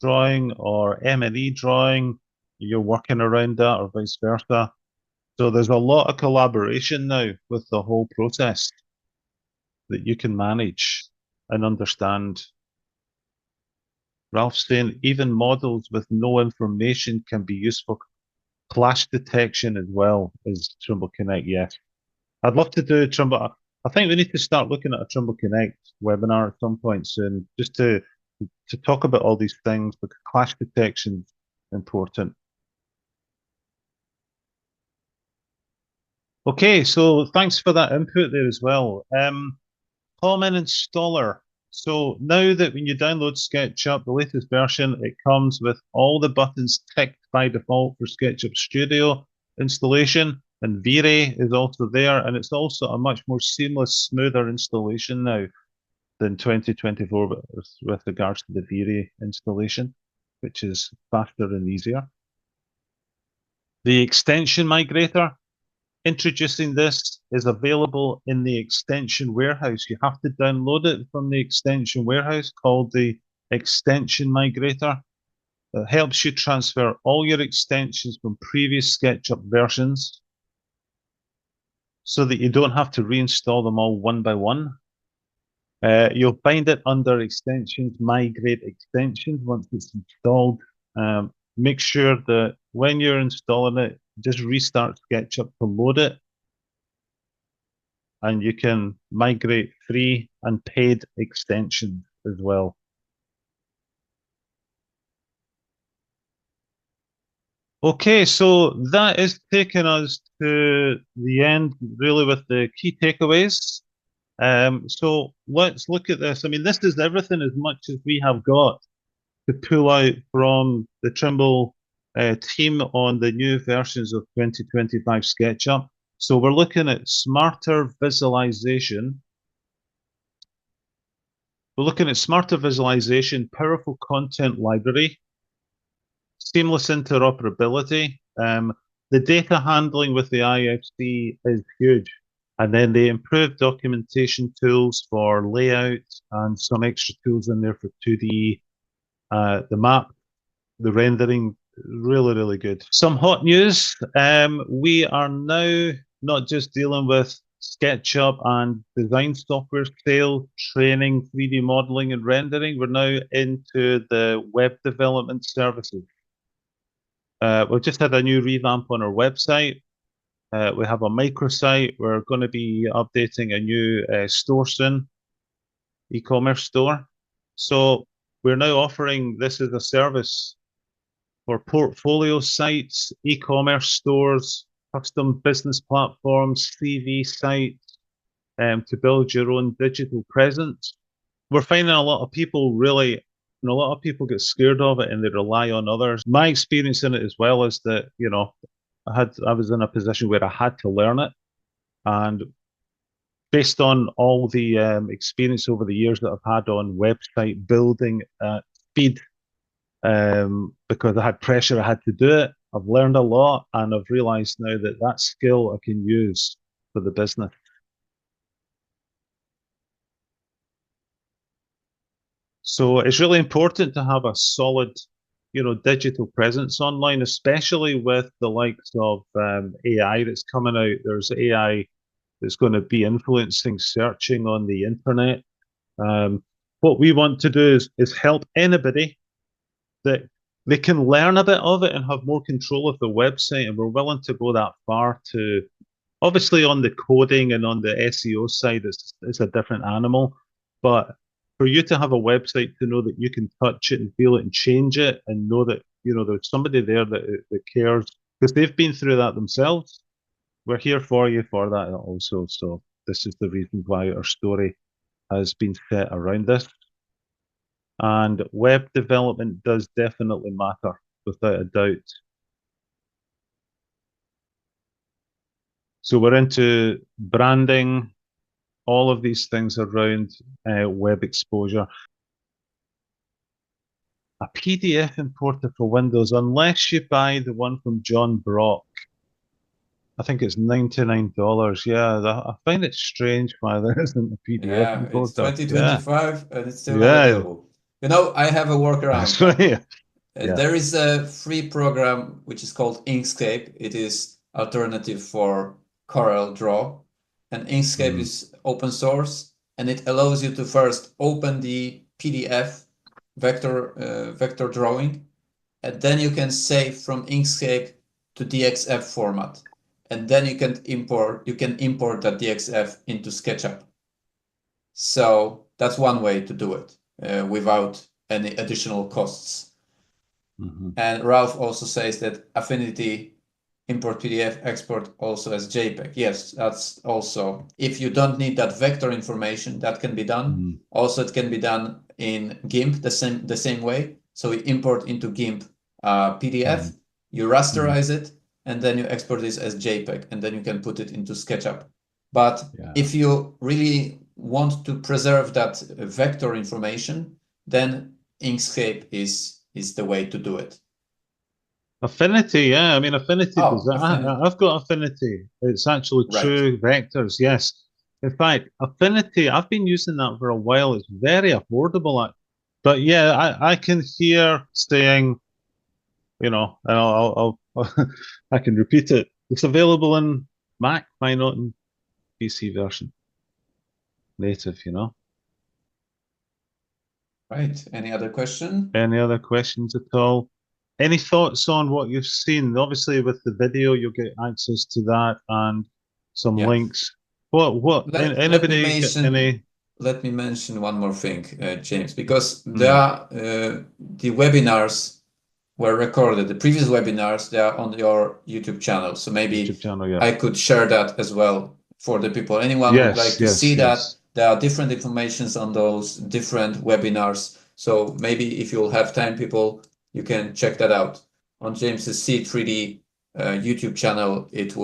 drawing or M&E drawing. You're working around that or vice versa. So there's a lot of collaboration now with the whole process that you can manage and understand. Ralph's saying even models with no information can be used for clash detection as well as Trimble Connect. Yes, I'd love to do Trimble. I think we need to start looking at a Trimble Connect webinar at some point soon, just to talk about all these things, because clash detection is important. Okay, so thanks for that input there as well. Common installer. So now that when you download SketchUp, the latest version, it comes with all the buttons ticked by default for SketchUp Studio installation, and V-Ray is also there, and it's also a much more seamless, smoother installation now than 2024 with regards to the V-Ray installation, which is faster and easier. The extension migrator. Introducing this is available in the extension warehouse. You have to download it from the extension warehouse called the extension migrator. It helps you transfer all your extensions from previous SketchUp versions so that you don't have to reinstall them all one by one. You'll find it under extensions, migrate extensions once it's installed. Make sure that when you're installing it, just restart SketchUp to load it. And you can migrate free and paid extensions as well. Okay, so that is taking us to the end, really, with the key takeaways. So let's look at this. I mean, this is everything as much as we have got to pull out from the Trimble team on the new versions of 2025 SketchUp. So we're looking at smarter visualization. We're looking at smarter visualization, powerful content library, seamless interoperability. The data handling with the IFC is huge. And then the improved documentation tools for layout and some extra tools in there for 2D, the map, the rendering, really, really good. Some hot news. We are now not just dealing with SketchUp and design software sale, training, 3D modeling and rendering. We're now into the web development services. We've just had a new revamp on our website. We have a microsite. We're going to be updating a new store soon, e-commerce store. So we're now offering this as a service for portfolio sites, e-commerce stores, custom business platforms, CV sites, to build your own digital presence. We're finding a lot of people really, a lot of people get scared of it and they rely on others. My experience in it as well is that, I was in a position where I had to learn it. And based on all the experience over the years that I've had on website building at speed, because I had pressure, I had to do it. I've learned a lot, and I've realized now that that skill I can use for the business. So it's really important to have a solid, digital presence online, especially with the likes of AI that's coming out. There's AI that's going to be influencing searching on the internet. What we want to do is help anybody that they can learn a bit of it and have more control of the website. And we're willing to go that far to, obviously, on the coding and on the SEO side, it's a different animal. But for you to have a website to know that you can touch it and feel it and change it and know that, there's somebody there that cares because they've been through that themselves. We're here for you for that also. So this is the reason why our story has been set around this. And web development does definitely matter, without a doubt. So we're into branding, all of these things around web exposure. A PDF importer for Windows, unless you buy the one from John Brock. I think it's $99. Yeah, I find it strange why there isn't a PDF importer. It's 2025 and it's still Yeah. not available. I have a workaround. Yeah. There is a free program which is called Inkscape. It is alternative for Corel Draw. And Inkscape is open source, and it allows you to first open the PDF vector drawing, and then you can save from Inkscape to DXF format. And then you can import that DXF into SketchUp. So that's one way to do it without any additional costs. And Ralph also says that Affinity import PDF export also as JPEG. Yes, that's also, if you don't need that vector information, that can be done. Also, it can be done in GIMP the same way. So you import into GIMP PDF, you rasterize it, and then you export this as JPEG, and then you can put it into SketchUp. But if you really want to preserve that vector information, then Inkscape is the way to do it. Affinity, yeah. I mean, Affinity does that. Affinity. I've got Affinity. It's actually true vectors, yes. In fact, Affinity, I've been using that for a while. It's very affordable. But yeah, I can hear saying, and I'll I can repeat it. It's available in Mac, why not in PC version? Native, Right. Any other question? Any other questions at all? Any thoughts on what you've seen? Obviously, with the video, you'll get access to that and some links. Let me mention one more thing, James, because there are the webinars were recorded. The previous webinars, they are on your YouTube channel. So maybe YouTube channel, yeah. I could share that as well for the people. Anyone would like to see that, there are different informations on those different webinars. So maybe if you'll have time, people, you can check that out on James's C3D YouTube channel. It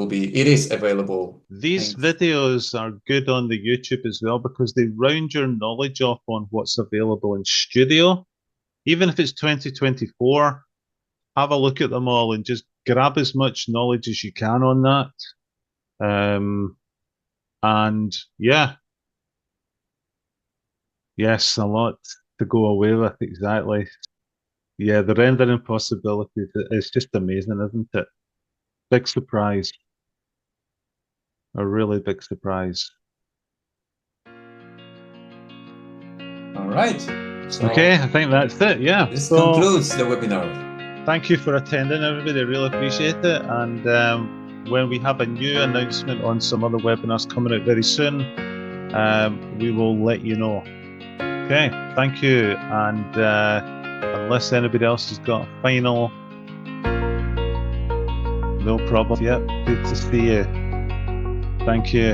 is available. These videos are good on the YouTube as well because they round your knowledge off on what's available in studio. Even if it's 2024, have a look at them all and just grab as much knowledge as you can on that. And yeah, yes, a lot to go away with, exactly. Yeah, the rendering possibilities is just amazing, isn't it? Big surprise. A really big surprise. All right. So okay, I think that's it. Yeah. This concludes the webinar. Thank you for attending, everybody. I really appreciate it. And when we have a new announcement on some other webinars coming out very soon, we will let you know. Okay, thank you. And unless anybody else has got a final, no problem. Yep, good to see you. Thank you.